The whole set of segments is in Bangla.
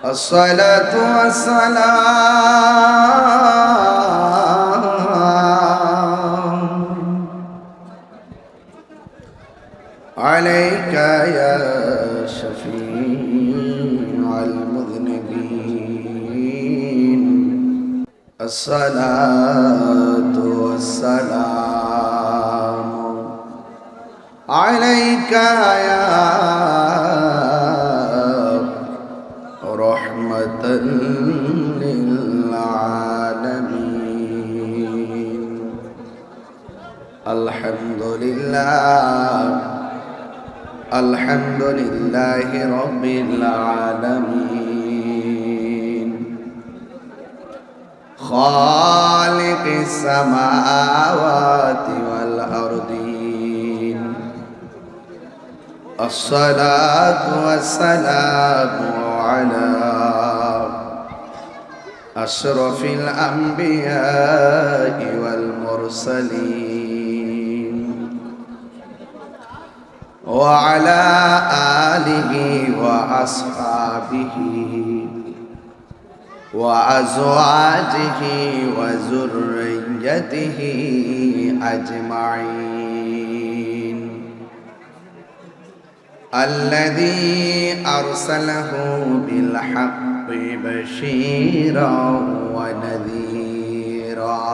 الصلاة والسلام عليك يا شفيع المذنبين الصلاة والسلام عليك يا رحمة للعالمين الحمد لله رب العالمين خالق السماوات والأرضين الصلاة والسلام على أشرف الأنبياء والمرسلين وعلى آله وأصحابه وأزواجه وذريته أجمعين الذي أرسله بالحق بشيرا ونذيرا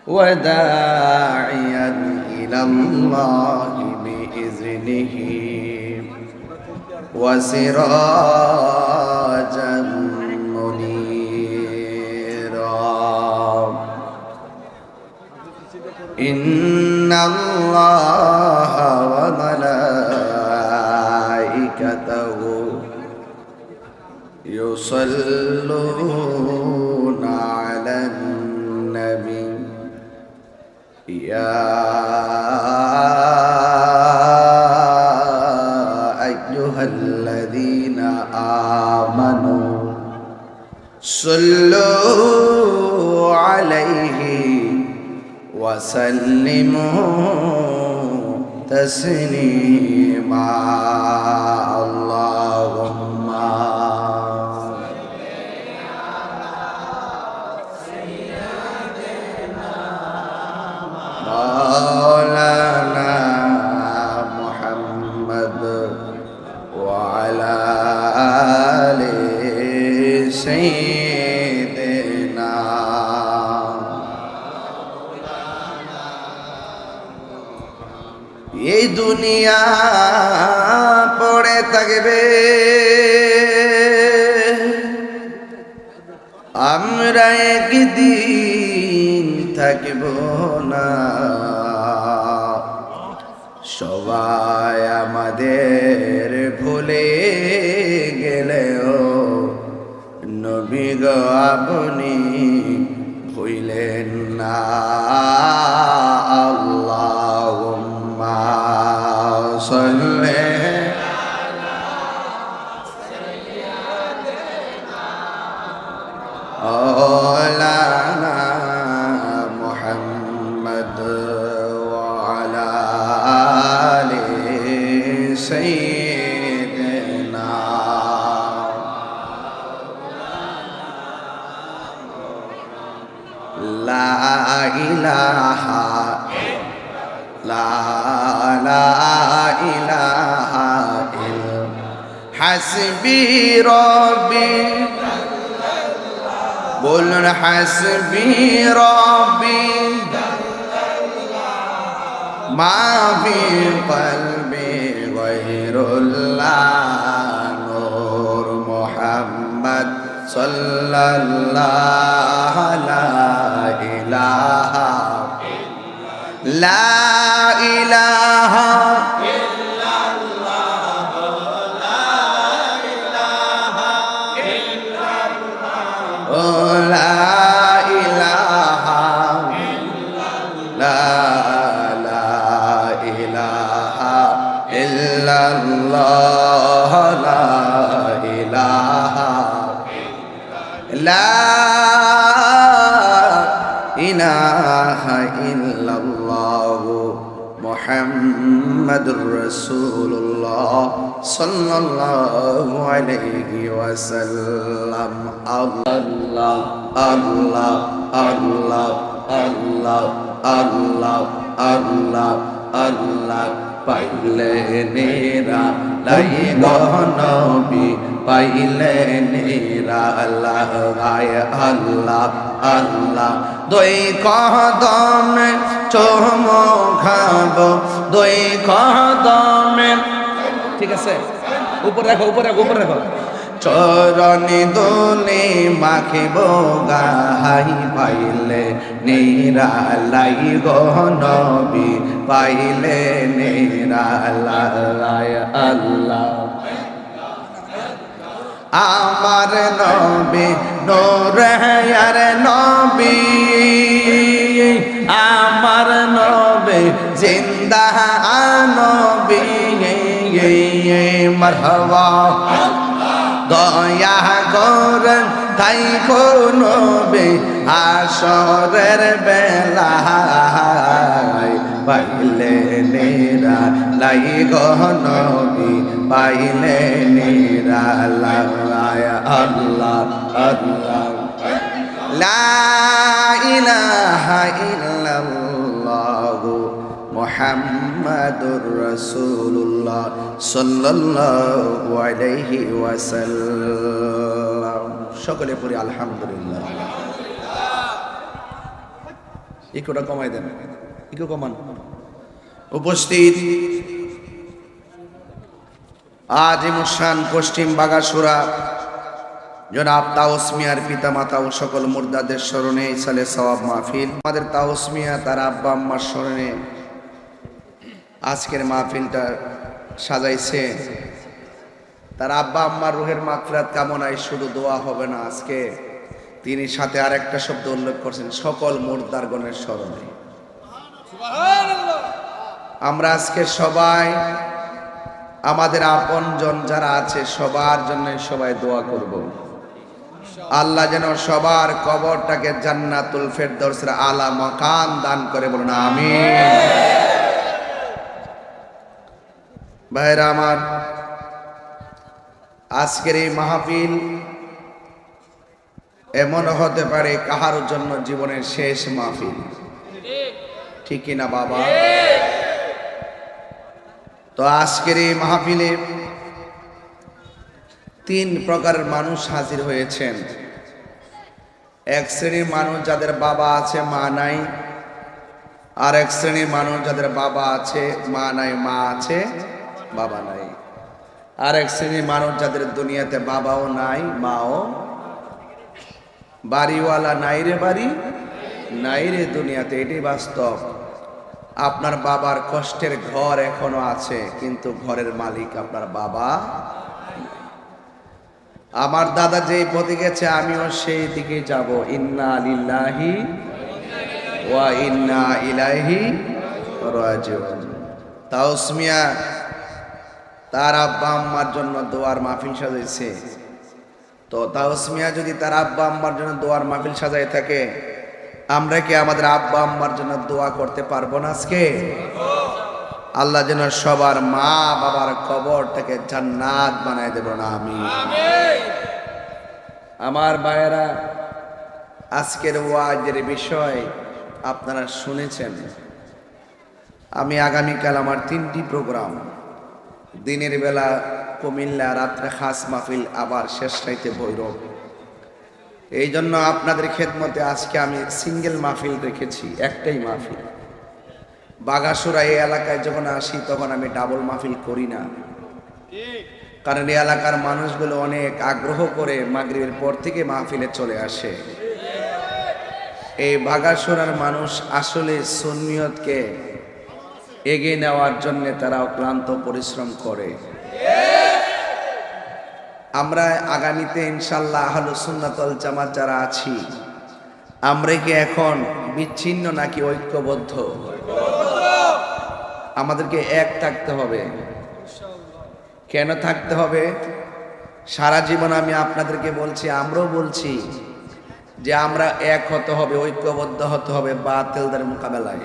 وداعيا إلى الله بإذنه وسراجا منيرا إن الله وملائكته يصلون على النبي يا أيها الذين آمنوا صلوا عليه وسلموا تسليما اللهم مولانا محمد وعلى آل سيدنا এই দুনিয়া পড়ে থাকবে আমরা একদিন থাকব না সবাই আমাদের ভুলে গেলেও নবী গো আপনি ভুলেন না আল্লাহুম্মা সাল্লি مولانا محمد وعلى آل سيدنا لا إله لا إله إلا حسبي ربي بولن حسبي ربي ما في قلبي غير الله نور محمد صلى الله لا إله لا إله إلا الله لا إله إلا الله لا إله لا إله إلا الله لا إله لا إله إلا الله محمد رسول الله সাল্লাল্লাহু আলাইহি ওয়াসাল্লাম। আল্লাহ আল্লাহ আল্লাহ আল্লাহ আল্লাহ আল্লাহ আল্লাহ পাইলে নেরা লাই গহনবী পাইলে নেরা আল্লাহ আল্লাহ আল্লাহ দুই কদমে চুমো খাবো দুই কদমে ঠিক আছে উপরে রাখো উপরে রাখো উপরে রাখো চরণে দোলে মাখিব গাহাই পাইলে নিরালাই গহনবী পাইলে নিরালাই আল্লাহ আমার নবী নূরের নবী আমার নবী জিন্দা নবী মারহাবা দয়া করেন তাই নবী আসরের বেলায় পাইলে নেরা লাই গহনবী পাইলে নিরালাই আল্লাহ আল্লাহ লা ইলাহা ইল্লাল্লাহু মুহাম্মাদুর রাসূলুল্লাহ সাল্লাল্লাহু আলাইহি ওয়াসাল্লাম। সকলে পড়ি আলহামদুলিল্লাহ। ইকোটা কমাই দেন, ইকো কমান। উপস্থিত আজিমুসান পশ্চিম বাগাসুরা জনাব তাউস মিয়ার পিতা মাতা ও সকল মুর্দাদের স্মরণে ইসালে সওয়াব মাহফিল। আমাদের তাউস মিয়া তার আব্বা আম্মার স্মরণে আজকের মাহফিলটা সাজাইছে। তার আব্বা আম্মার রুহের মাগফিরাত কামনায় শুধু দোয়া হবে না, আজকে তিনি সাথে আরেকটা শব্দ উল্লেখ করছেন, সকল মুর্দারগণের স্মরণে। আমরা আজকে সবাই আমাদের আপনজন যারা আছে সবার জন্য সবাই দোয়া করব, আল্লাহ যেন সবার কবরটাকে জান্নাতুল ফেরদৌসের আলা মাকান দান করে, বলুন আমিন। ভাইরা আমার, আজকের এই মাহফিল এমন হতে পারে কাহার জন্য জীবনের শেষ মাহফিল, ঠিক কিনা বাবা? তো আজকের এই মাহফিলে তিন প্রকারের মানুষ হাজির হয়েছেন। এক শ্রেণীর মানুষ যাদের বাবা আছে মা নাই, আর এক শ্রেণীর মানুষ যাদের বাবা আছে মা নাই, মা আছে বাবা নাই। আর এক শ্রেণীর মানুষ যাদের দুনিয়াতে বাবাও নাই মাও, বাড়িওয়ালা নাই রে বাড়ি নাই রে দুনিয়াতে, এটাই বাস্তব। আপনার বাবার কষ্টের ঘর এখনো আছে, কিন্তু ঘরের মালিক আপনার বাবা। আমার দাদা যেই পথে গেছে আমিও সেই দিকে যাব। ইন্না লিল্লাহি ওয়া ইন্না ইলাইহি রাজিউন। তাউস মিয়া তার আব্বা আম্মার জন্য দোয়ার মাহফিল সাজাইছে। তো তাউস মিয়া যদি তার আব্বা আম্মার জন্য দোয়ার মাহফিল সাজাই থাকে, আমরা কি আমাদের আব্বা আম্মার জন্য দোয়া করতে পারবো না আজকে? আল্লাহ যেন সবার মা বাবার কবরটাকে জান্নাত বানায় দেব না আমি। আমার ভাইয়েরা, আজকের ওয়াজের বিষয় আপনারা শুনেছেন। আমি আগামীকাল আমার 3টি প্রোগ্রাম, দিনের বেলা কুমিল্লা, রাত্রে খাস মাহফিল, আবার শেষ রাইতে ভৈরব। এই জন্য আপনাদের খেদমতে আজকে আমি সিঙ্গেল মাহফিল রেখেছি, একটাই মাহফিল। বাগাসুরা এই এলাকায় যখন আসি তখন আমি ডাবল মাহফিল করি না, কারণ এই এলাকার মানুষগুলো অনেক আগ্রহ করে মাগরিবের পর থেকে মাহফিলে চলে আসে। এই বাগাসুরার মানুষ আসলে সুন্নিয়তকে এগিয়ে নেওয়ার জন্য তারা অক্লান্ত পরিশ্রম করে। আমরা আগামীতে ইনশাল্লাহ আহলুস সুন্নাত ওয়াল জামাত যারা আছি, আমরা কি এখন বিচ্ছিন্ন নাকি ঐক্যবদ্ধ? আমাদেরকে এক থাকতে হবে। কেন থাকতে হবে? সারা জীবন আমি আপনাদেরকে বলছি, আমরাও বলছি যে আমরা এক হতে হবে, ঐক্যবদ্ধ হতে হবে বাতিলদের মোকাবেলায়।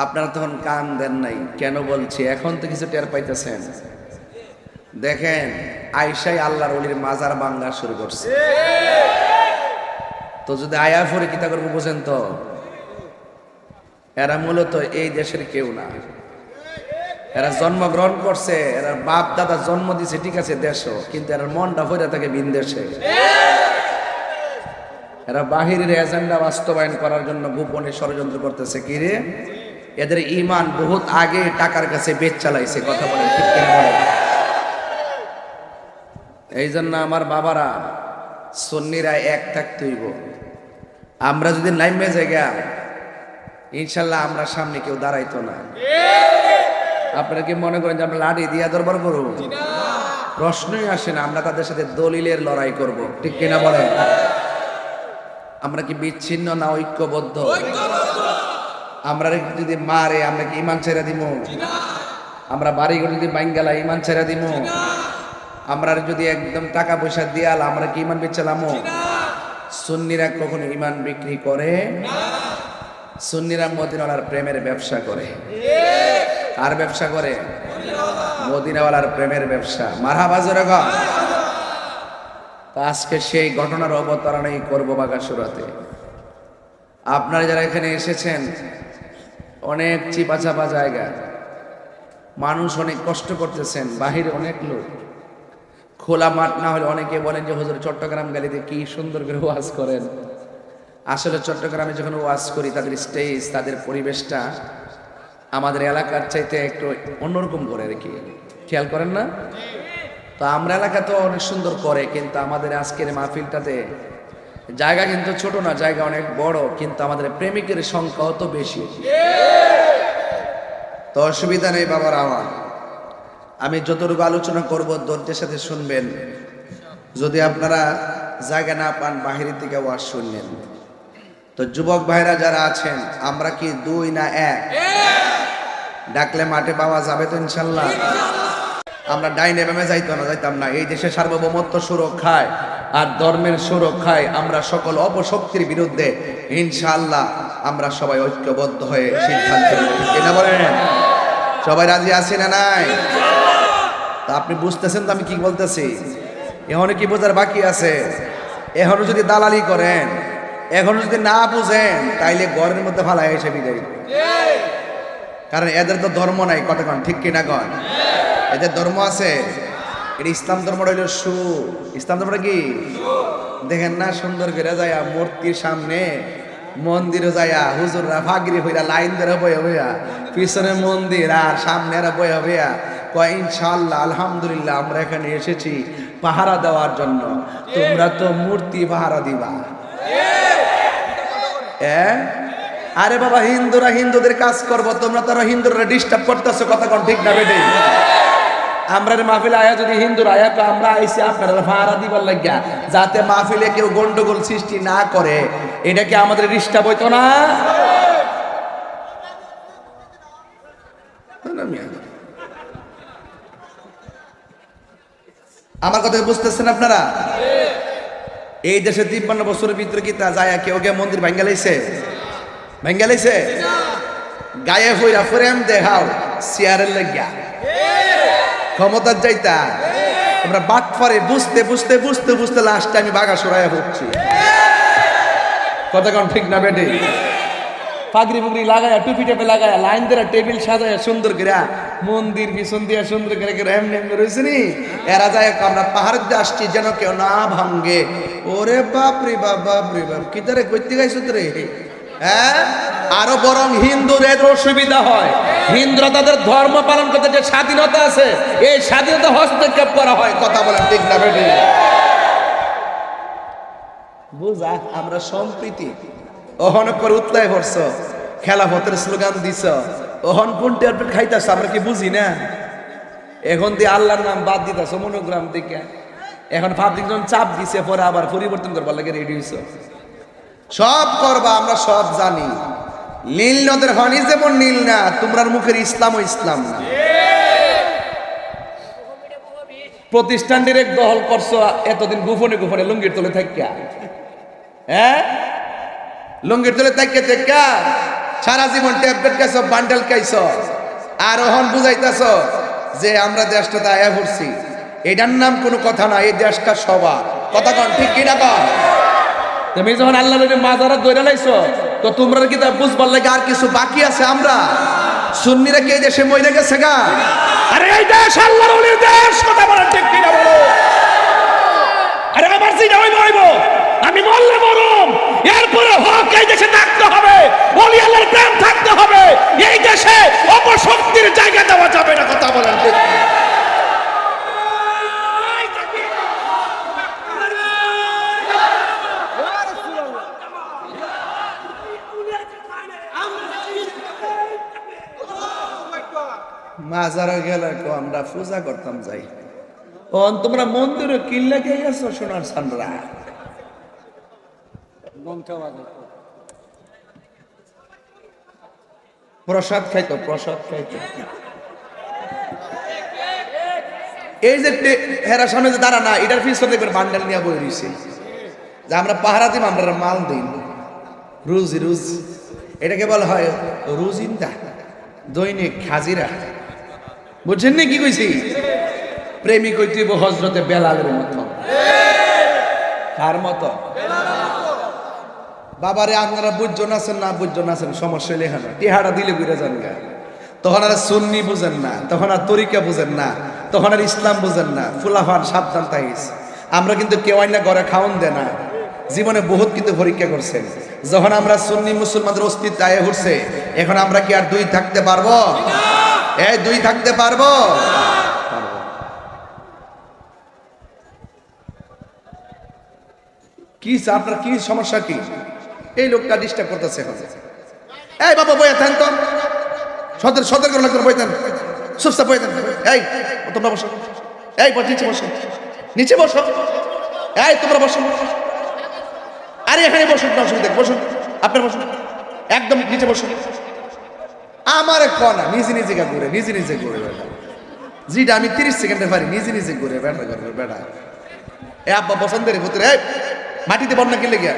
আপনারা তখন কান দেন নাই, কেন বলছি? এখন তো কিছু টের পাইতেছেন। দেখেন, আয়েশাই আল্লাহর ওলির মাজার ভাঙা শুরু করছে। তো যদি আয়া ফরে কিতা করবো বোঝেন তো? এরা মূলত এই দেশের কেউ না, এরা জন্মগ্রহণ করছে, এরা বাপ দাদা জন্ম দিছে, ঠিক আছে দেশও, কিন্তু এরা মনটা ভরে থাকে ভিন দেশে। এরা বাহিরের এজেন্ডা বাস্তবায়ন করার জন্য গোপনে ষড়যন্ত্র করতেছে। কি রে, এদের ইমান বহুত আগে টাকার কাছে বেচ চালাইছে। কথা বলে ঠিক কিনা বলেন? এই জন্য আমার বাবারা, সুন্নিরা এক থাকতে হইব। আমরা যদি নাইমে জায়গা, ইনশাল্লাহ আমরা সামনে কেউ দাঁড়াইতো না। আপনারা কি মনে করেন যে আমরা লাঠি দিয়া দরবার করব? প্রশ্নই আসে না। আমরা তাদের সাথে দলিলের লড়াই করব, ঠিক কিনা বলেন? আমরা কি বিচ্ছিন্ন না ঐক্যবদ্ধ? আমরা যদি মারে আমরা কি ইমান ছেড়ে দিব? আমরা বাড়িঘর যদি বাইঙ্গালা ইমান ছেড়ে দিব? আমরা যদি একদম টাকা পয়সা দিয়াল আমরা কি ইমান বেচালাম? সুন্নিরা কখনো ইমান বিক্রি করে না। সুন্নিরা মদিনাওয়ালার প্রেমের ব্যবসা করে। আর ব্যবসা করে মদিনাওয়ালার প্রেমের ব্যবসা। মারহাবা জোরে গো। আজকে সেই ঘটনার অবতারণাই করবো বাগাসুরাতে। আপনারা যারা এখানে এসেছেন, অনেক চিপা চাপা জায়গা, মানুষ অনেক কষ্ট করতেছেন, বাহিরে অনেক লোক, খোলা মাঠ না হলে অনেকে বলেন যে হুজুর চট্টগ্রাম গালিতে কি সুন্দর করে ওয়াজ করেন। আসলে চট্টগ্রামে যখন ওয়াজ করি, তাদের স্টেজ, তাদের পরিবেশটা আমাদের এলাকার চাইতে একটু অন্যরকম করে আর কি, খেয়াল করেন না? তো আমরা এলাকা তো অনেক সুন্দর করে, কিন্তু আমাদের আজকের মাহফিলটাতে জায়গা কিন্তু ছোট না, জায়গা অনেক বড়, কিন্তু আমাদের প্রেমিকের সংখ্যা অত বেশি। তো অসুবিধা নেই বাবার আমার, আমি যতটুকু আলোচনা করব ধৈর্যের সাথে শুনবেন। যদি আপনারা জায়গা না পান, বাহির থেকে ওয়াজ শুনলেন। তো যুবক ভাইরা যারা আছেন, আমরা কি দুই না এক? ডাকলে মাঠে পাওয়া যাবে তো ইনশাল্লাহ? আমরা ডাইনে বামে যাইতাম না। এই দেশে সার্বভৌমত্ব সুরক্ষায় আর ধর্মের সুরক্ষায় আমরা সকল অপশক্তির বিরুদ্ধে ইনশাআল্লাহ আমরা সবাই ঐক্যবদ্ধ হয়ে সিদ্ধান্ত নেব। কেন বলেন? সবাই রাজি আছি না নাই? তা আপনি বুঝতেছেন তো আমি কি বলতেছি? এখনো কি বোঝার বাকি আছে? এখনো যদি দালালি করেন, এখনো যদি না বুঝেন, তাইলে ঘরের মধ্যে ফালাই এসে বিদায়। কারণ এদের তো ধর্ম নাই। কতক্ষণ ঠিক কিনা কন? এদের ধর্ম আছে। এটা ইসলাম ধর্মটা হইল ইসলাম ধর্মটা কি দেখেন না? সুন্দর করে যায়া মূর্তির সামনে মন্দিরে যায়া হুজুররা ফাগরি হইয়া লাইন ধরে বইয়া বইয়া, পিছনে মন্দির আর সামনে এরা বইয়া বইয়া কয় ইনশাআল্লাহ আলহামদুলিল্লাহ আমরা এখানে এসেছি পাহারা দেওয়ার জন্য। তোমরা তো মূর্তি পাহারা দিবা। আরে বাবা, হিন্দুরা হিন্দুদের কাজ করবো, তোমরা তারা হিন্দুরা ডিস্টার্ব করতেছো। কথা কোন ঠিক না বেটে? আমরা মাহফিলে আয়া যদি হিন্দুর আয়া তো আমরা আইসি আপনারা পাহারা দিবার লাগিয়া, যাতে মাহফিলে কেউ গন্ডগোল সৃষ্টি না করে। এটা কি আমাদের ডিস্টার্ব হইতো না? আমার কথা বুঝতেছেন আপনারা? এই দেশে 53 বছরের ভিতরে কি তা যায় কেউ কেউ মন্দির ভাঙ্গালাইছে? গায়ে হইরা ফ্রেম দেখাও চেয়ারের লাগিয়া ক্ষমতার যাইতা। আমরা বাটফারে বুঝতে বুঝতে বুঝতে বুঝতে লাস্টে আমি বাঘা সরাইয়া হচ্ছি। কথা কোন ঠিক না বেটে? পাগড়ি পুগড়ি লাগায়া, টুপি টেপে লাগায়া, লাইন ধরে টেবিল সাজায়া সুন্দর করে মন্দির পিছন দিয়া সুন্দর করে এমনি এমনি রয়েছে নি। এরা যায় আমরা পাহাড় দিয়ে আসছি যেন কেউ না ভাঙ্গে। ওরে বাপ রে বাপ, বাপ রে বাপ, কি তারে করতে গাইছো রে? হ্যাঁ, আরো বরং হিন্দুদের অসুবিধা হয়। হিন্দুরা তাদের ধর্ম পালন করতে যে স্বাধীনতা আছে, এই স্বাধীনতা হস্তক্ষেপ করা হয়। কথা বলেন ঠিক না বেটে? বুঝা আমরা সম্প্রীতি ওহন করে উতলায় পড়ছ, খেলাফতের স্লোগান দিছ, ওহন কোনটা খাইতেছ আমরা কি বুঝি না? এখন দিয়ে আল্লাহর নাম বাদ দিতেছ মনোগ্রাম দিকে। এখন পাবলিক জন চাপ দিছে, পরে আবার পরিবর্তন করবার লাগে রেডি হইছ। সব করবা, আমরা সব জানি। নীল নদের পানি যেমন নীল না, তোমরার মুখের ইসলাম ও ইসলাম না। প্রতিষ্ঠান ডিরেক্ট দখল করছো এতদিন গোপনে গোপনে লুঙ্গির তলে থাকিয়া। হ্যাঁ, লুঙ্গির তলে থাকিয়া সারা জীবন ট্যাবলেট খাইছ, বান্ডেল খাইছ, আর ওহন বুঝাইতেছ যে আমরা দেশটাতে আয়া পড়ছি। এটার নাম কোনো কথা না, এই দেশটা সবার কথা কন, ঠিক কিনা কন? তুমি যখন আল্লাহ নবীর মাজারা দইরা লাইছো, তো তোমরা কি তা বুঝবার লাগে আর কিছু বাকি আছে? আমরা সুন্নিরা কি এই দেশে মরে গেছে গা? আরে এই দেশ আল্লাহর ওলির দেশ, কথা বলেন ঠিক কিনা বলো? আরে আমার জিনা হইব, আমি বললে মরম, এরপরে হক এই দেশে থাকতে হবে, ওলি আল্লাহর প্রেম থাকতে হবে। এই দেশে অপশক্তির জায়গা দেওয়া যাবে না, কথা বলেন ঠিক। মাজারে গেলে আমরা পূজা করতাম যাই, ও তোমরা মন্দিরে কিল্লা কে গেছো সোনার সানরা? প্রসাদ খাইতো, প্রসাদ খাইতো। এই যে হেরা সামনে যে দাঁড়া না, এটার পিছনে দেখবেন বান্ডেল নিয়ে বই রয়েছে যে আমরা পাহারা দিব, আমরা মাল দিন, রুজি রুজ, এটাকে বলা হয় রুজিন্দা, দৈনিক হাজিরা। বুঝছেন না কি কইছি? প্রেমিক হইতে হযরতে বেলালের মতো। কার মতো? বাবারে আপনারা বুঝজন আছেন না বুঝজন আছেন, সমস্যা লেখা না, টিহাটা দিলে বুঝে যান গা। তখন আর সুন্নি বুঝেন না, তখন আর তরিকা বুঝেন না, তখন আর ইসলাম বুঝেন না। ফুলাফান সাবধান তাইস। আমরা কিন্তু কেউ আইনা ঘরে খাওন দে না, জীবনে বহুত কিন্তু পরীক্ষা করছেন। যখন আমরা সুন্নি মুসলমানদের অস্তিত্ব আয়ে উঠছে, এখন আমরা কি আর দুই থাকতে পারবো? এই দুই থাকতে পারবো? কি আপনার কি সমস্যা? কি এই লোকটা ডিস্টার্ব করতেছে এখন? এই বাবা বইয়া থাকেন তো, সদর করে লাগবে, বইতেন চুপচাপ বইতেন। এই তোমরা বসো, এই নিচে বসো, নিচে বসো, এই তোমরা বসো। আরে এখানে বসুন, না অসুবিধা, বসুন, আপনার বসুন, একদম নিচে বসুন। আমার কনা নিজে নিজে ঘুরে, নিজে নিজে ঘুরে বেড়া, যেটা আমি 30 সেকেন্ডে পারি নিজে নিজে ঘুরে বেড়া করবে বেড়া। এ আব্বা বসন্তের ভিতরে এই মাটিতে বন্যা কিনলে গিয়া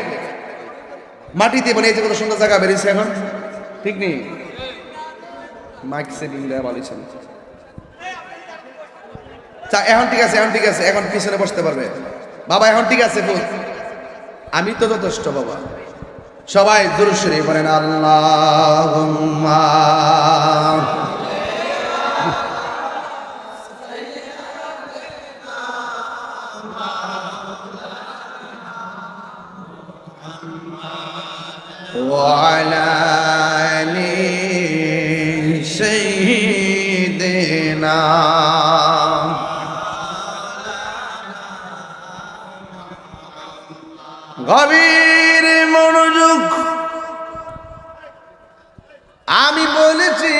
মাটিতে বনে, এই যে কত সুন্দর জায়গা বেরিয়েছে এখন, ঠিক নেই? মাইক সেটিং দেওয়া বলেছেন। এখন ঠিক আছে, এখন ঠিক আছে, এখন পিছনে বসতে পারবে বাবা, এখন ঠিক আছে। আমি তো যথেষ্ট বাবা। সবাই দুরূদ শরীফ বলেন, আল্লাহুম্মা ওয়া আলা আলি সাইয়্যিদিনা। গভীর মনোযোগ। আমি বলেছি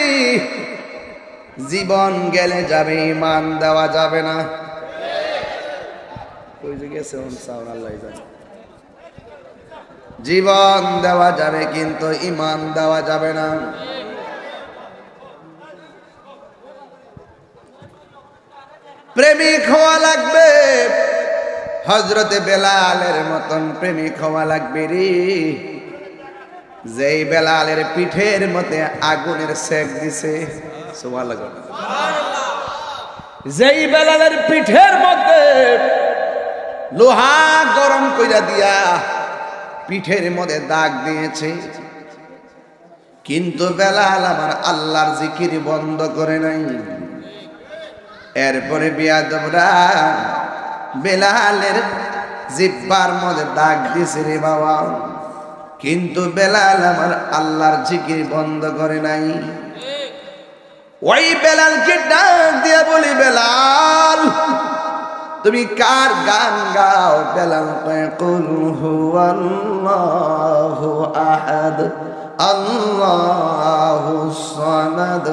জীবন গেলে যাবে, ঈমান দেওয়া যাবে না। কই যে গেছে আল্লাহ জানে। জীবন দেওয়া যাবে কিন্তু ঈমান দেওয়া যাবে না। প্রেমিক হওয়া লাগবে, হযরতে বেলালের মতন প্রেমিক হওয়া লাগবে রে। যেই বেলালের পিঠের মধ্যে আগুনের সেক দিছে, সুবহানাল্লাহ। যেই বেলালের পিঠের মধ্যে লোহা গরম কইরা দিয়া পিঠের মধ্যে দাগ দিয়েছে, কিন্তু বেলাল আমার আল্লাহর জিকির বন্ধ করে নাই। এরপরে বিয়াদবরা বেলালের জিহ্বার মধ্যে দাগ দিছে রে বাবা, কিন্তু বেলাল আমার আল্লাহর জিকির বন্ধ করে নাই। ওই বেলালকে ডাক দিয়া বলি, বেলাল তুমি কার গান গাও? বেলাল কয়, কুল হুয়াল্লাহু আহাদ আল্লাহুস সামাদ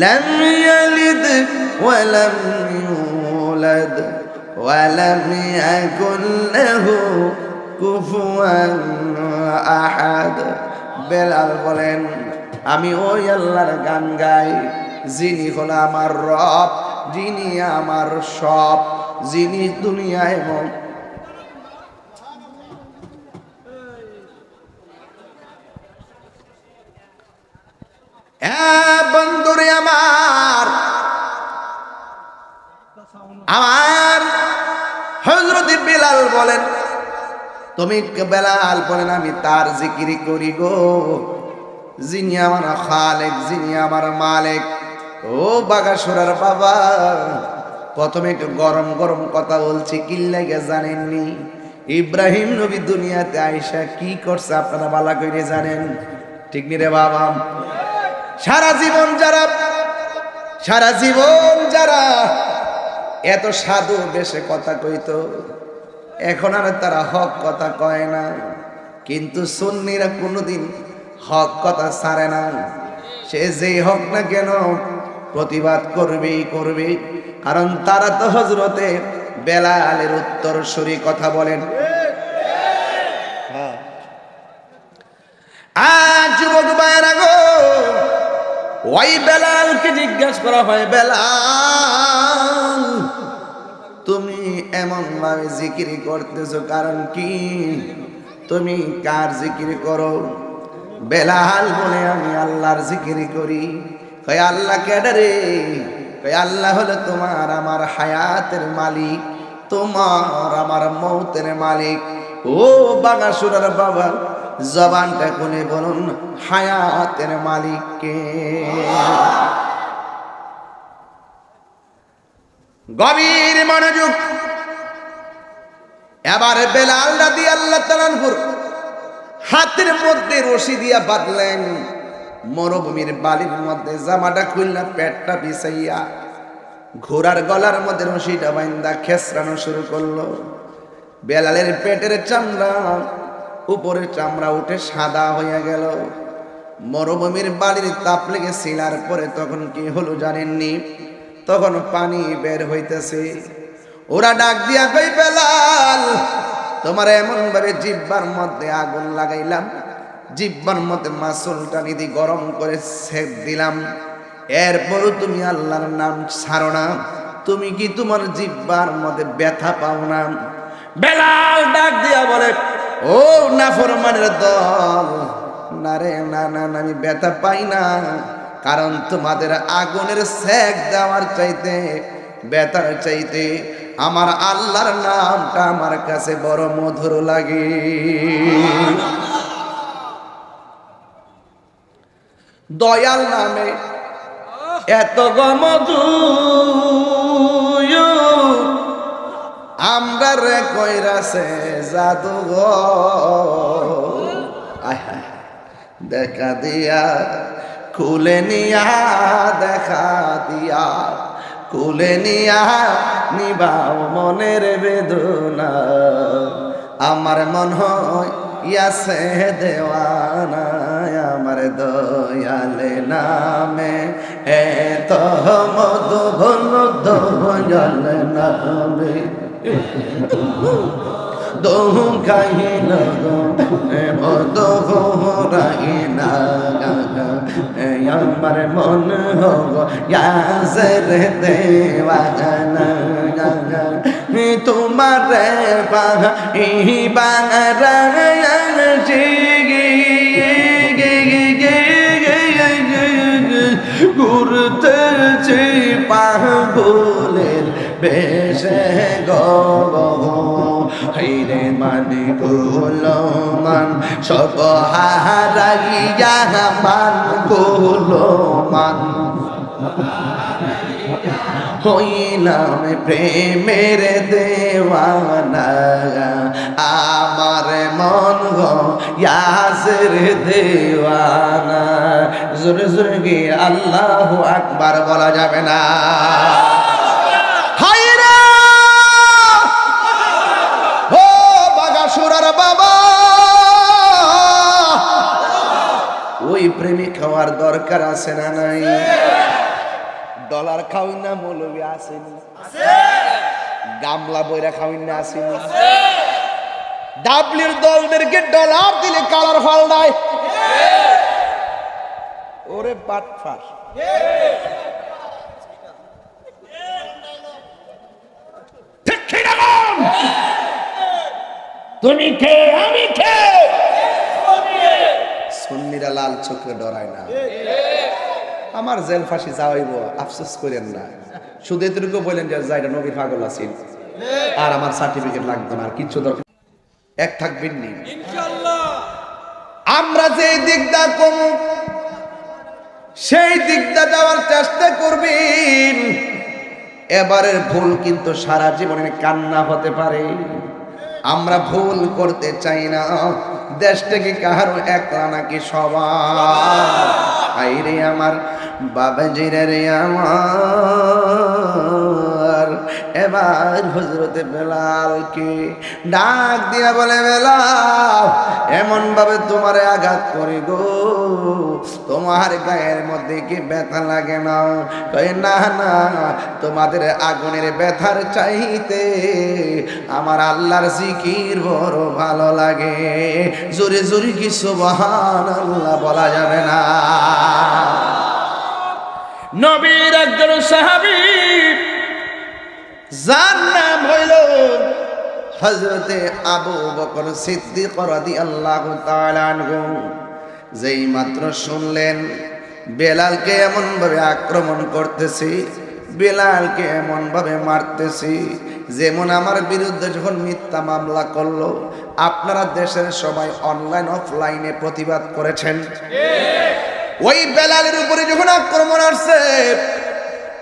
লাম ইয়ালিদ ওয়া লাম ইউলাদ ওয়া লাম ইয়াকুল লাহু কুফুয়ান আহাদ। বেলাল বলেন, আমি ওই আল্লাহর গান গাই যিনি হলো আমার রব, যিনি আমার সব, যিনি দুনিয়ায় এবং বন্ধুরে আমার আমার হযরত বিলাল বলেন, তুমি বেলাল বলেন আমি তার জিকির করি গো, যিনি আমার খালেক, যিনি আমার মালিক। ও বাগাসুরার বাবা, প্রথমে একটু গরম গরম কথা বলছি, কি লাগে জানেননি? ইব্রাহিম নবী দুনিয়াতে আইসা কি করছে আপনারা ভালো করে জানেন, ঠিক নি রে বাবা? সারা জীবন যারা এত সাধু বেশে কথা কইতো, এখন আর তারা হক কথা কয় না। কিন্তু সুন্নিরা কোনোদিন হক কথা ছাড়ে না। সে যেই হক না কেন প্রতিবাদ করবে, কারণ তারা তো হযরতে বেলালের উত্তরসূরি, কথা বলেন। আজ যুবক ভাইরা গো, ওই বেলালকে জিজ্ঞাসা করা হয়, বেলাল তুমি এমন ভাবে জিকির করতেছো, কারণ কি? তুমি কার জিকির করো? বেলাল বলে আমি আল্লাহর জিকির করি। কয় আল্লাহ কেডা রে? কয় আল্লাহ হলো তোমার আমার হায়াতের মালিক, তোমার আমার মৌতের মালিক। ও বাগাসুরার বাবা, জবানটা কোনে বলুন, হায়াতের মালিক কে? গভীর মনোযোগ। এবার বেলাল রাদিয়াল্লাহু তাআলা আনহু হাতের মধ্যে রশি দিয়া বাঁধলেন, মরুভূমির বালির মধ্যে জামাটা খুলনা পেটটা বিছাইয়া ঘোড়ার গলার মধ্যে রশিটা বাইন্দা খেসরানো শুরু করলো। বেলালের পেটের চামড়া, উপরের চামড়া উঠে সাদা হইয়া গেল। মরুভূমির বালির তাপ লেগে শিলার পরে তখন কি হলো জানেননি? তখন পানি বের হইতেছে। ওরা ডাক দিয়া কই, বেলাল তোমার এমন ভাবে জিহ্বার মধ্যে আগুন লাগাইলাম, জিহ্বার মধ্যে মাসুল টানি দিয়ে গরম করে সেক দিলাম, এরপরও তুমি আল্লাহর নাম ছাড়ো না, তুমি কি তোমার জিহ্বার মধ্যে ব্যথা পাও না? বেলাল ডাক দিয়া বলে, ও নাফরমানের দল, না রে, না না, আমি ব্যথা পাই না, কারণ তোমাদের আগুনের সেক দেওয়ার চাইতে, ব্যথার চাইতে আমার আল্লাহর নামটা আমার কাছে বড় মধুর লাগে। দয়াল নামে এত গমধু আমরা রে কইরাছে জাদু গো, দেখা দিয়া কুলে নিয়া, দেখা দিয়া কুলে নিয়া নিবাও মনের বেদনা, আমার মন হয় ইয়াসে দেওয়ানা, আমার দয়ালে নামে এত মধু দয়াল নামে দোকাইল মধুরাইনা, আমার মন হোক ইয়াসের দেওয়ানা, তোমার ঘুরতেছে পাগলের বেশে গরে মানে গুলো মান সব হারাইয়া মান গুলো মান হইলাম প্রেমের দেওয়ানা, আমার মন গো ইয়াসের দেওয়ানা। জোরে জোরে গিয়ে আল্লাহু আকবার বলা যাবে না? হায়রা ও বাগাসুরার বাবা, ওই প্রেমিক হওয়ার দরকার আছে না নাই? ডলার খাওয়াই না মৌলবী আসেনি, গামলা বইরা খাওয়াই না আসেনি, ডাবলির দলদেরকে ডলার দিলে কালার ফল নাই। ওরে বাটফার, তুমি কে আমি কে? সুন্নিরা লাল চোখে ডরায় না। আমার জেল ফাঁসি যাওয়াইব, আফসোস করেন না। শুধু এতটুকু বলেন যে যাইটা নবীর পাগল আছেন, আর আমার সার্টিফিকেট লাগবে না, আর কিচ্ছু দরকার এক থাকবেন নি ইনশাআল্লাহ। আমরা যে দিকটা কম সেই দিকটা যাওয়ার চেষ্টা করবেন। এবারের ভুল কিন্তু সারা জীবনের কান্না হতে পারে। আমরা ভুল করতে চাই না। দেশটাকে কাহারও একলা নাকি সবার। আইরে আমার বাবাজিরা রে আমার, এবার হযরতে বেলালকে ডাক দিয়া বলে, বেলাল এমন ভাবে তোমারে আঘাত করে গো, তোমার গায়ের মধ্যে কি ব্যথা লাগে না? কই না না, তোমাদের আগুনের ব্যথার চাইতে আমার আল্লাহর জিকির বড় ভালো লাগে। জোরে জোরে কি সুবহানাল্লাহ বলা যাবে না? নবীর একজন সাহাবী, যার নাম হইল হযরতে আবু বকর সিদ্দিক রাদিয়াল্লাহু তাআলা আনহু, যেই মাত্র শুনলেন বেলালকে এমন ভাবে আক্রমণ করতেছি, বেলালকে এমন ভাবে মারতেছি, যেমন আমার বিরুদ্ধে যখন মিথ্যা মামলা করলো, আপনারা দেশের সবাই অনলাইন অফলাইনে প্রতিবাদ করেছেন। ওই বেলালের উপরে যখন আক্রমণ আসছে,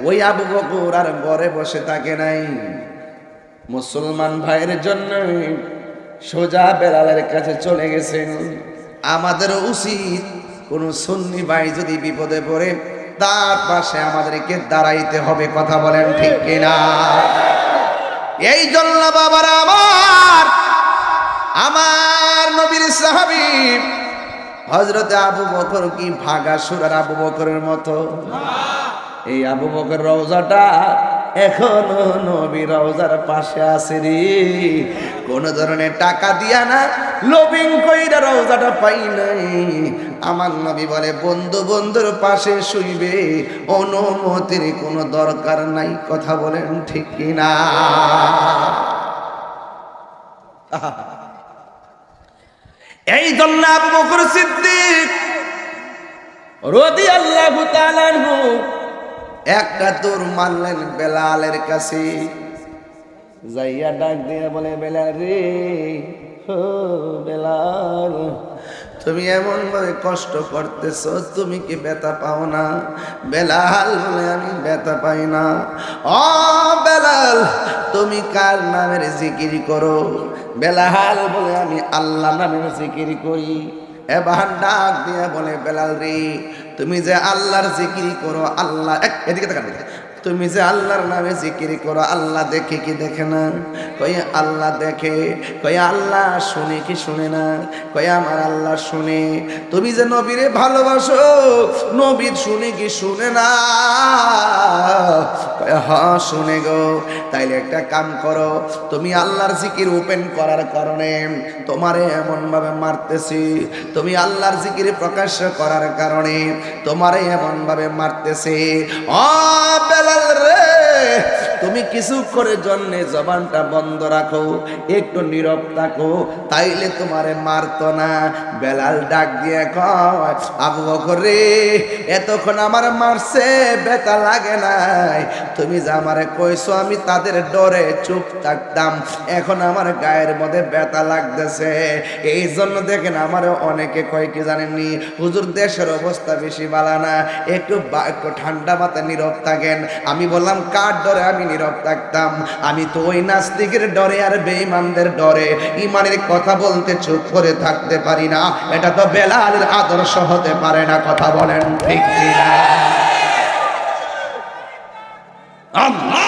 ওই আবু বকর আর ঘরে বসে থাকে নাই। মুসলমান ভাইয়ের জন্য সোজা বেলালের কাছে চলে গেছেন। আমাদের উচিত কোন সুন্নি ভাই যদি বিপদে পড়ে তার পাশে আমাদেরকে দাঁড়াইতে হবে। কথা বলেন ঠিক কিনা? এই জন্য বাবারা আমার নবীর সাহাবী হযরতে আবু বকর কি ভাগা সুরার আবু বকরের মতো? এই আবু বকর রওজাটা এখনো নবী রওজার পাশে আছে রে। কোন ধরনের টাকা দিয়া না, লবিং কইরা রওজাটা পাই নাই। আমার নবী বলে, বন্ধু বন্ধুর পাশে শুইবে, অনুমতির কোনো দরকার নাই। কথা বলেন ঠিক কিনা? এই জন্য আবু বকর সিদ্দিক রাদিয়াল্লাহু তাআলা আনহু একটা দৌড় মারলেন বেলালের কাছে, যাইয়া ডাক দিয়া বলে, বেলাল রে, ও বেলাল, তুমি এমন ভাবে কষ্ট করতেছ, তুমি কি ব্যথা পাও না? বেলাল বলে, আমি ব্যথা পাই না। ও বেলাল, তুমি কার নামের জিকির করো? বেলাল বলে, আমি আল্লাহ নামের জিকির করি। এবার ডাক দিয়া বলে, বেলাল রে, তুমি যে আল্লাহর জিকির করো, আল্লাহ এদিকে তাকান, তুমি যে আল্লাহর নামে জিকির করো, আল্লাহ দেখে কি দেখে না? কই আল্লাহ দেখে। কই আল্লাহ শুনে কি শুনে না? কই আমার আল্লাহ শুনে। তুমি যে নবীরে ভালোবাসো, নবীর শুনে কি শুনে না? কই হ্যাঁ শুনে গো। তাইলে একটা কাম করো, তুমি আল্লাহর জিকির ওপেন করার কারণে তোমারে এমন ভাবে মারতেছি, তুমি আল্লাহর জিকির প্রকাশ্য করার কারণে তোমারে এমন ভাবে মারতেছি। ও বেলাল রে, তুমি কিছু করে জন্যে জবানটা বন্ধ রাখো, একটু নীরব থাকো, তাইলে তোমারে মারতো না। বেলাল ডাক দিয়ে কয়, আবু বকর রে, এতক্ষণ আমার মারছে, ব্যথা লাগে নাই। তুমি যে আমারে কইছো আমি তাদের ডরে চুপ থাকতাম, এখন আমার গায়ের মধ্যে ব্যথা লাগতেছে। এই জন্য দেখেন আমার অনেকে কয় কি জানেননি, হুজুর দেশের অবস্থা বেশি ভালো না, একটু ঠান্ডা মাথায় নীরব থাকেন। আমি বললাম, কার ডরে আমি নীরব থাকতাম? আমি তো ওই নাস্তিকের ডরে আর বেঈমানদের ডরে ইমানের কথা বলতে চুপ করে থাকতে পারি না। এটা তো বেলালের আদর্শ হতে পারে না। কথা বলেন ঠিক কিনা? আল্লাহ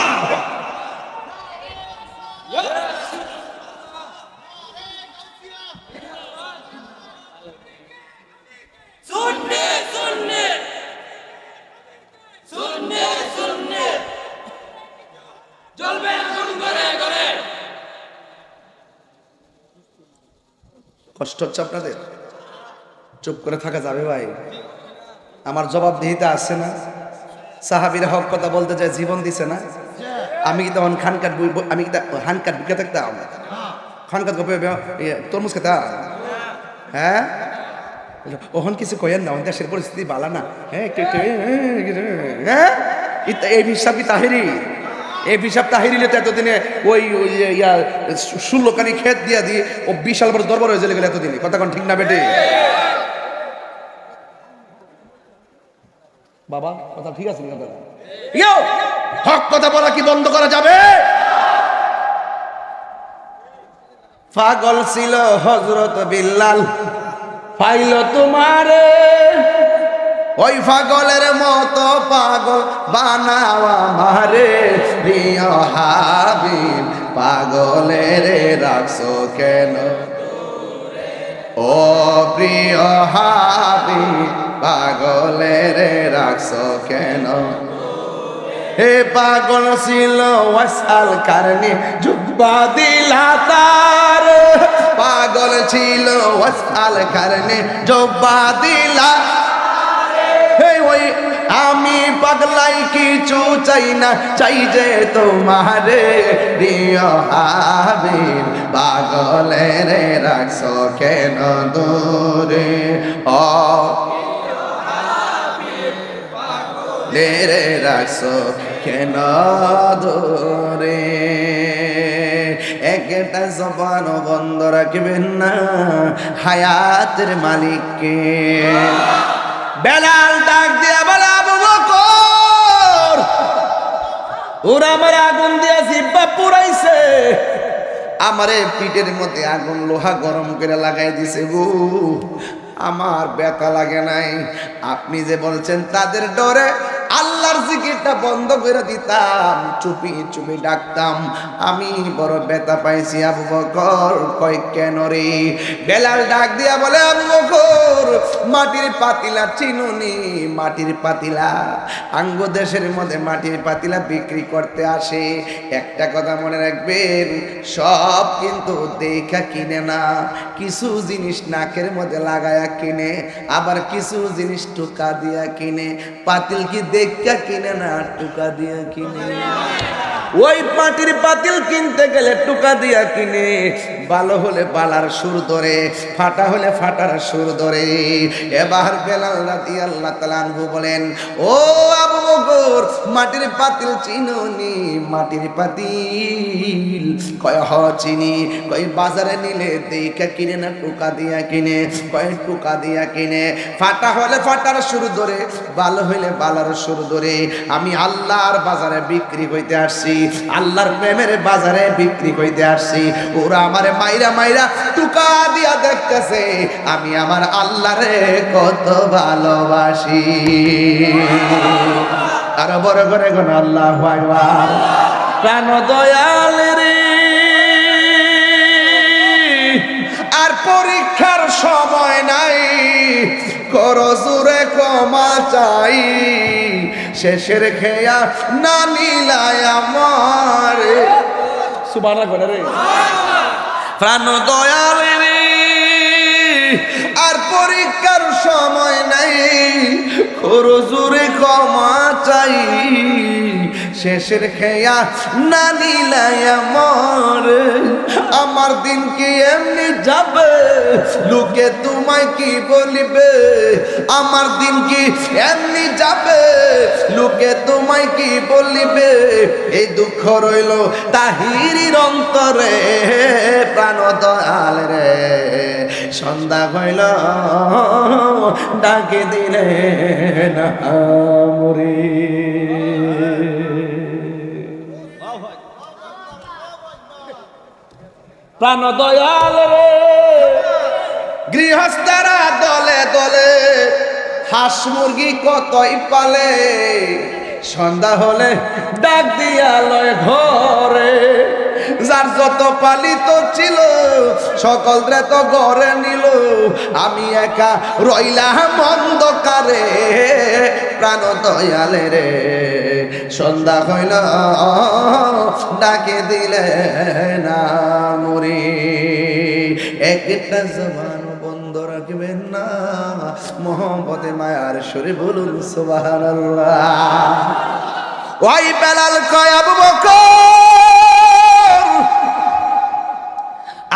কষ্ট হচ্ছে আপনাদের? চুপ করে থাকা যাবে ভাই? আমার জবাবদিহিতা আছে না? সাহাবীরা হক কথা বলতে যায়, জীবন দিছে না? আমি কি তখন খানকাট আমি কি হানকাট বিকে থাকতাম? খানকাট তরমুজ খেতাম? হ্যাঁ, ওহন কিছু কয়েন না, দেশের পরিস্থিতি ভালো না। হ্যাঁ একটু একটু হ্যাঁ এই হিসাবই তাহিরি, এই হিসাব তাহিরিলে তো এতদিনে ওই ইয়া 16 খানি ক্ষেত দিয়া দিয়ে ও বিশাল বড় দরবার হয়ে গেল এতদিনে। কথা কোন ঠিক না বেটে? বাবা কথা ঠিক আছে না? হক কথা বলা কি বন্ধ করা যাবে? পাগল ছিল হযরত বিল্লাল, পাইল তোমারে ওই পাগলের মতো পাগল বানাও আমারে। প্রিয় হাবিব পাগলের রাখছো কেন? ও প্রিয় হাবিব পাগলের রাখছো কেন? হে পাগল ছিল ওয়াসাল কারণে জুব্বা দিলা তার, পাগল ছিল ওয়াসাল কারণে জুব্বা দিলা। ওই আমি পাগলাই কিছু চাই না, চাই যে তোমারে। প্রিয় হাবিব পাগলের রাখছো কেন দূরে? ও রে রাখছো কেন দূরে? একটা জবান বন্ধ রাখবেন না হায়াতের মালিককে। বেলাল ডাক দিয়া বলে, আবু বকর ওরা আমার আগুন দিয়া জিব্বা পুরাইছে, আমারে পিঠের মধ্যে আগুন লোহা গরম করে লাগাই দিছে গো, আমার ব্যথা লাগে নাই। আপনি যে বলছেন তাদের ডরে আল্লাহর জিকিরটা বন্ধ করে দিতাম, চুপি চুপি ডাকতাম, আমি বড় ব্যথা পাইছি। আবু বকর কই কেন রে? বেলাল ডাক দিয়া বলে, আবু বকর মাটির পাতিলা চিনুনি? মাটির পাতিলা আঙ্গ দেশের মধ্যে মাটির পাতিলা বিক্রি করতে আসে। একটা কথা মনে রাখবেন, সব কিন্তু দেখা কিনে না, কিছু জিনিস নাকের মধ্যে লাগায়া কিনে, আবার কিছু জিনিস টুকা দিয়া কিনে। পাতিল কি দেখা কিনে না, টুকা দিয়া কিনে। ওই মাটির পাতিল কিনতে গেলে টুকা দিয়া কিনে, ভালো হলে বালার সুর ধরে, ফাটা হলে ফাটার সুর ধরে। এবার বেলাল রাদিয়াল্লাহু তাআলা আনহু বলেন, ও আবু বকর মাটির পাতিল চিনুনি? মাটির পাতিল কয় হ চিনি। কয় বাজারে নিলে দেখা কিনে না টুকা দিয়া কিনে? কয় টুকা দিয়া কিনে। ফাটা হলে ফাটার সুর ধরে, ভালো হইলে বালার সুর ধরে। আমি আল্লাহর বাজারে বিক্রি হইতে আসছি, আল্লাহর প্রেমের বাজারে বিক্রি হইতে আসছি। ওরা আমারে মাইরা মাইরা টুকা দিয়া দেখতেছে আমি আমার আল্লাহরে কত ভালোবাসি। আর বড় করে কোন আল্লাহু আকবার। প্রাণ দয়াল রে, আর পরীক্ষার সময় নাই, করো জোরে ক্ষমা চাই, শেষের খেয়া না নিলায় আমার। সুবহানাল্লাহ রে, প্রাণ দয়াল রে, আর পরীক্ষার সময় নাই, করো জোরে ক্ষমা চাই, শেষের খেয়া না নিলায় আমার। আমার দিন কি এমনি যাবে, লোকে তোমায় কি বলিবে? আমার দিন কি এমনি যাবে, লোকে তোমায় কি বলিবে? এই দুঃখ রইল তাহিরির অন্তরে। প্রাণ দয়াল রে, সন্ধ্যা হইল ডাকে দিলে না মরে। প্রাণ দয়াল রে, গৃহস্থরা দলে দলে হাঁস মুরগি কতই পালে, সন্ধ্যা হলে ডাক দিয়া লয় ঘরে। যার যত পালিত ছিল সকলরে তো ঘরে নিল, আমি একা রইলাম অন্ধকারে। প্রাণ দয়ালে রে, সন্ধ্যা হইল ডাকে দিলে না মরি। একটা জবান বন্ধ রাখবেন না, মোহাম্মদে মায়ার সুরে বলুন সুবহানাল্লাহ। ওই বেলাল কয়, আবু বকর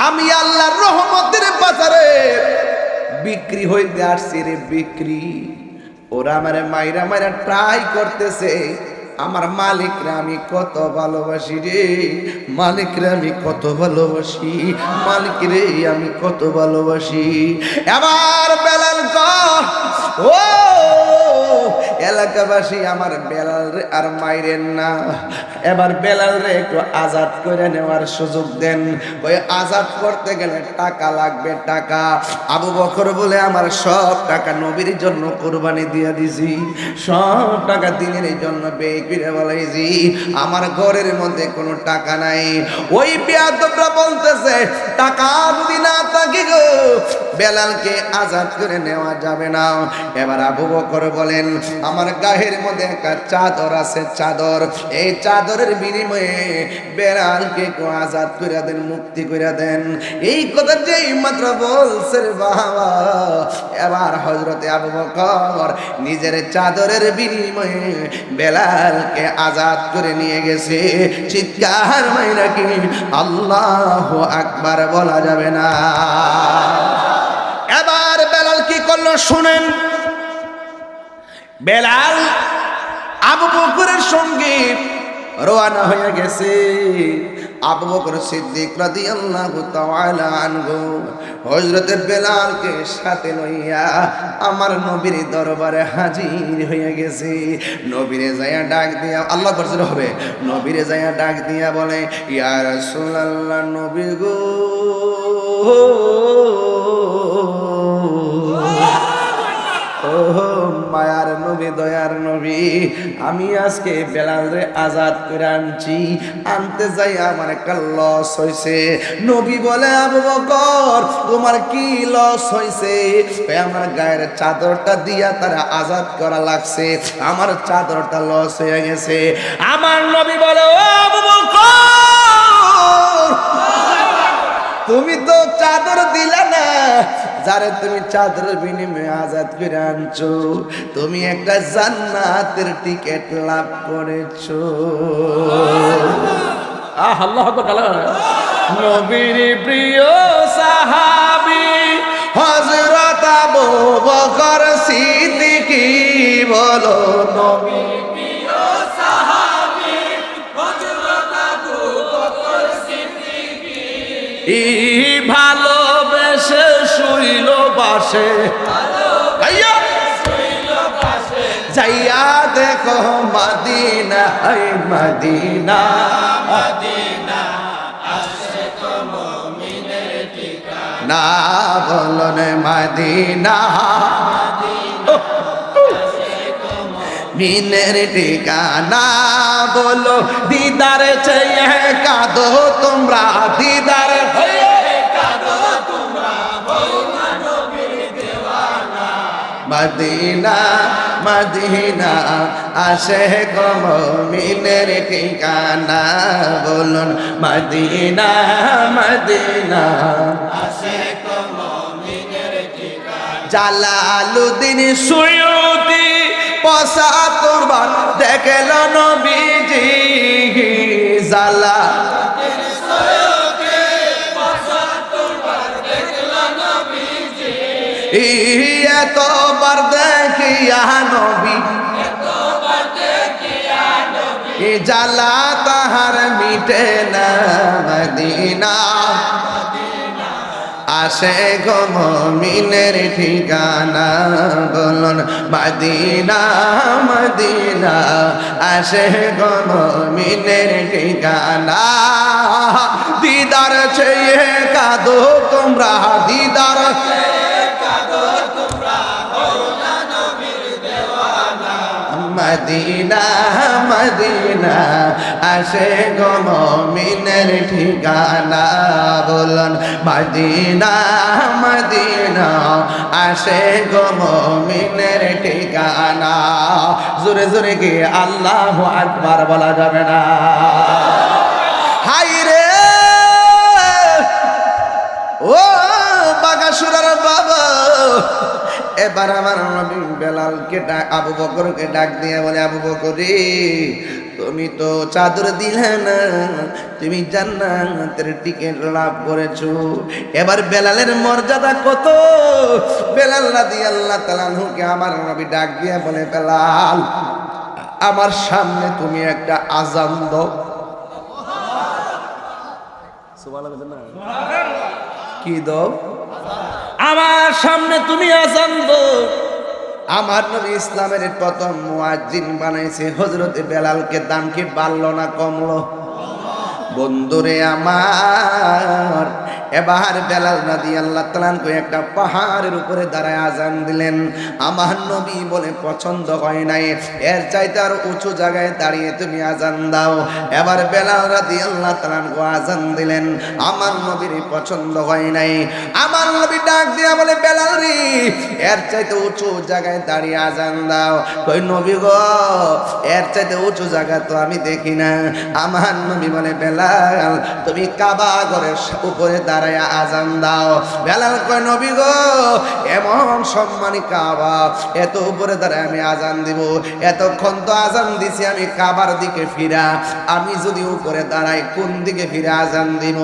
আমি আল্লাহর রহমতের বাজারে বিক্রি হইতে আসছি রে, বিক্রি। ওরা আমারে মাইরা মাইরা ট্রাই করতেছে। আমার মালিকরা আমি কত ভালোবাসি রে, মালিকরে আমি কত ভালোবাসি, মালিক রে আমি কত ভালোবাসি। এবার বেলাল ও এলাকাবাসী, আমার বেলাল রে আর মাইরেন না, এবার বেলাল রে একটু আজাদ করে নেওয়ার সুযোগ দেন। ওই আজাদ করতে গেলে টাকা লাগবে, টাকা। আবু বকর বলে আমার সব টাকা নবীর জন্য কোরবানি দিয়ে দিছি, সব টাকা দিনের জন্য ব্যয় করে বলাইছি, আমার ঘরের মধ্যে কোনো টাকা নাই। ওই বেয়াদবরা বলতেছে টাকা যদি না থাকে গো বেলালকে আজাদ করে নেওয়া যাবে না। এবার আবু বকর বলেন আমার গায়ের মধ্যে একটা চাদর আছে, চাদর, এই চাদরের বিনিময়ে বেলালকে আজাদ করে দেন, মুক্তি করে দেন। এই কথা যেই মাত্র বলছে বাবা, এবার হযরতে আবু বকর নিজের চাদরের বিনিময়ে বেলালকে আজাদ করে নিয়ে গেছে। চিৎকার মাইরা কি আল্লাহু আকবার বলা যাবে না? এবার বেলাল কি করলো শুনেন। বেলাল আবু বকরের সঙ্গে রওনা হয়ে গেছে। আবু বকর সিদ্দিক রাদিয়াল্লাহু তাআলা আনহু হযরতে বেলালকে সাথে লইয়া আমার নবীর দরবারে হাজির হয়ে গেছে। নবীরে যায়া ডাক দিয়া, আল্লাহ বলছিল হবে, নবীরে যায়া ডাক দিয়া বলে ইয়া রাসূলুল্লাহ, নবী গো, ও মায়ার নবী, দয়ার নবী, আমি আজকে বেলালরে আজাদ করে আনছি, আনতে যাই আমার একটা লস হয়েছে। নবী বলে আবু বকর তোমার কি লস হয়েছে? আমার গায়ের চাদরটা দিয়া তারা আজাদ করা লাগছে, আমার চাদরটা লস হয়ে গেছে। আমার নবী বলে ও আবু বকর, তুমি তো চাদর দিলা না, যারে তুমি চাদরের বিনিময়ে আজাদ করে আনছো, তুমি একটা জান্নাতের টিকিট লাভ করেছো। আল্লাহ নবীর প্রিয় সাহাবী হযরত আবু বকর সিদ্দিক, বলো নবীর প্রিয় সাহাবী হযরত আবু বকর সিদ্দিক, ভালোবেসে শুইল বাসে, যাইয়া দেখো মদিনা, মদিনা, মদিনা আসে তো মুমিনের ঠিকানা, বলুন মদিনা, মিনের ঠিকানা, বলো দিদার চেয়ে কাঁদো তোমরা, দিদার মদিনা, মদিনা আসে গো মুমিনের ঠিকানা, বলুন মদিনা, মদিনা আসে গো মুমিনের ঠিকানা। জালালউদ্দিন সুয়ুতি ৭৫ বার দেখল নবীজি, জালালউদ্দিন সুয়ুতি ৭৫ বার দেখল নবীজি, এতবার দেখিয়া নবী, এতবার দেখিয়া নবী, জ্বালা তাহার মিটে না, মদিনা আসে গো মুমিনের ঠিকানা, বলুন মদিনা, মদিনা আসে গো মুমিনের ঠিকানা, দিদার চেয়ে কাঁদো তোমরা, দিদার মদিনা, মদিনা আসে গো মুমিনের ঠিকানা, বলুন মদিনা, মদিনা আসে গো মুমিনের ঠিকানা। জোরে জোরে কি আল্লাহু আকবার বলা যাবে না? হাই রে ও বাগাসুরার বাবা, এবার আমার নবী বেলালকে ডাক, আবু বকরকে ডাক দিয়ে বলে আবু বকর রে, তুমি তো চাদর দিলে না, তুমি জান্নাতের টিকিট লাভ করেছো। এবার বেলালের মর্যাদা কত! বেলাল রাদিয়াল্লাহু তাআলা আনহুকে আমার নবী ডাক দিয়ে বলে, বেলাল আমার সামনে তুমি একটা আযান দাও। কি দাও? আমার সামনে তুমি আযান দাও। আমার নবী ইসলামের প্রথম মুয়াজ্জিন বানাইছে হযরতে বেলালকে। দাম কি বাড়লো না কমলো? বন্ধুরে আমার, এবার বেলাল রাদিয়াল্লাহু তাআলা একটা পাহাড়ের উপরে দাঁড়ায় আজান দিলেন। আমার নবী বলে পছন্দ হয় নাই, এর চাইতে আর উঁচু জায়গায় দাঁড়িয়ে তুমি আজান দাও। এবার বেলাল রাদিয়াল্লাহু তাআলা আজান দিলেন, আমার নবীর পছন্দ হয় নাই। আমার নবী ডাক দিয়া বলে, বেলাল রে, এর চাইতে উঁচু জায়গায় দাঁড়িয়ে আজান দাও। কই নবী গো, এর চাইতে উঁচু জায়গা তো আমি দেখি না। আমার নবী বলে, বেলাল তুমি কাবা ঘরের উপরে দাঁড়ায় আজান দাও। বেলাল কয়, নবী গো, এমন সম্মানী কাবা, এত উপরে দাঁড়ায় আমি আজান দিব? এতক্ষণ তো আজান দিছি আমি কাবার দিকে ফিরা, আমি যদি উপরে দাঁড়াই কোন দিকে ফিরে আজান দিব?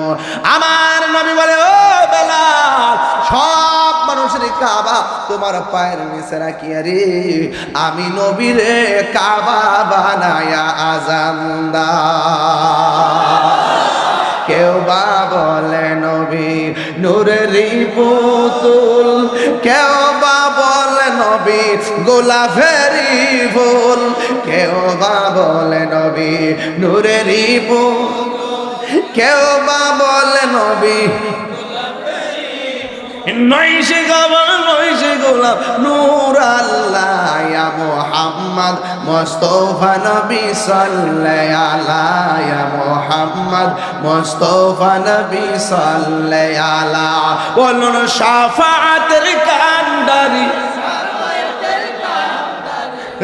আমার নবী বলে, ও বেলাল, সব মানুষের কাবা তোমার পায়ের নিচে রাখিয়া রে, আমি নবীরে কাবা বানায়া আজান দাও। কেউ বা বলে নবী নূরেরই পুতুল, কেউ বা বলে নবী গোলাপেরই ফুল, কেউ বা বলে নবী নূরেরই পুতুল, কেউ বা বলে নবী নইসে গাবা নইসে গোলাপ নূর আল্লাহ ইয়া মুহাম্মদ মুস্তাফা নবী সাল্লাল্লাহু আলাইহি ইয়া মুহাম্মদ মুস্তাফা নবী সাল্লাল্লাহু আলাইহি বলুন শাফাআতের কান্ডারি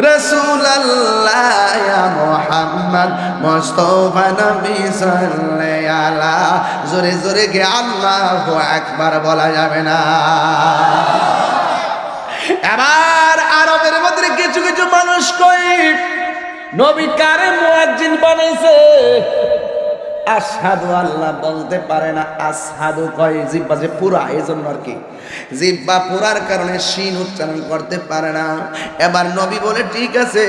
রাসূলুল্লাহ ইয়া মুহাম্মদ মুস্তাফা নবী সাল্লাল্লাহু আলাইহি। জোরে জোরে কে আল্লাহু আকবার বলা যাবে না? এবার আরবের মধ্যে কিছু কিছু মানুষ কই নবী কারে মুয়াজ্জিন বানাইছে? আশহাদু আল্লাহ বলতে পারে না, আশহাদু কয়, জিহ্বা যে পুরা, এজন্য আর কি জিহ্বা পুরার কারণে শিন উচ্চারণ করতে পারে না। এবার নবী বলে, ঠিক আছে,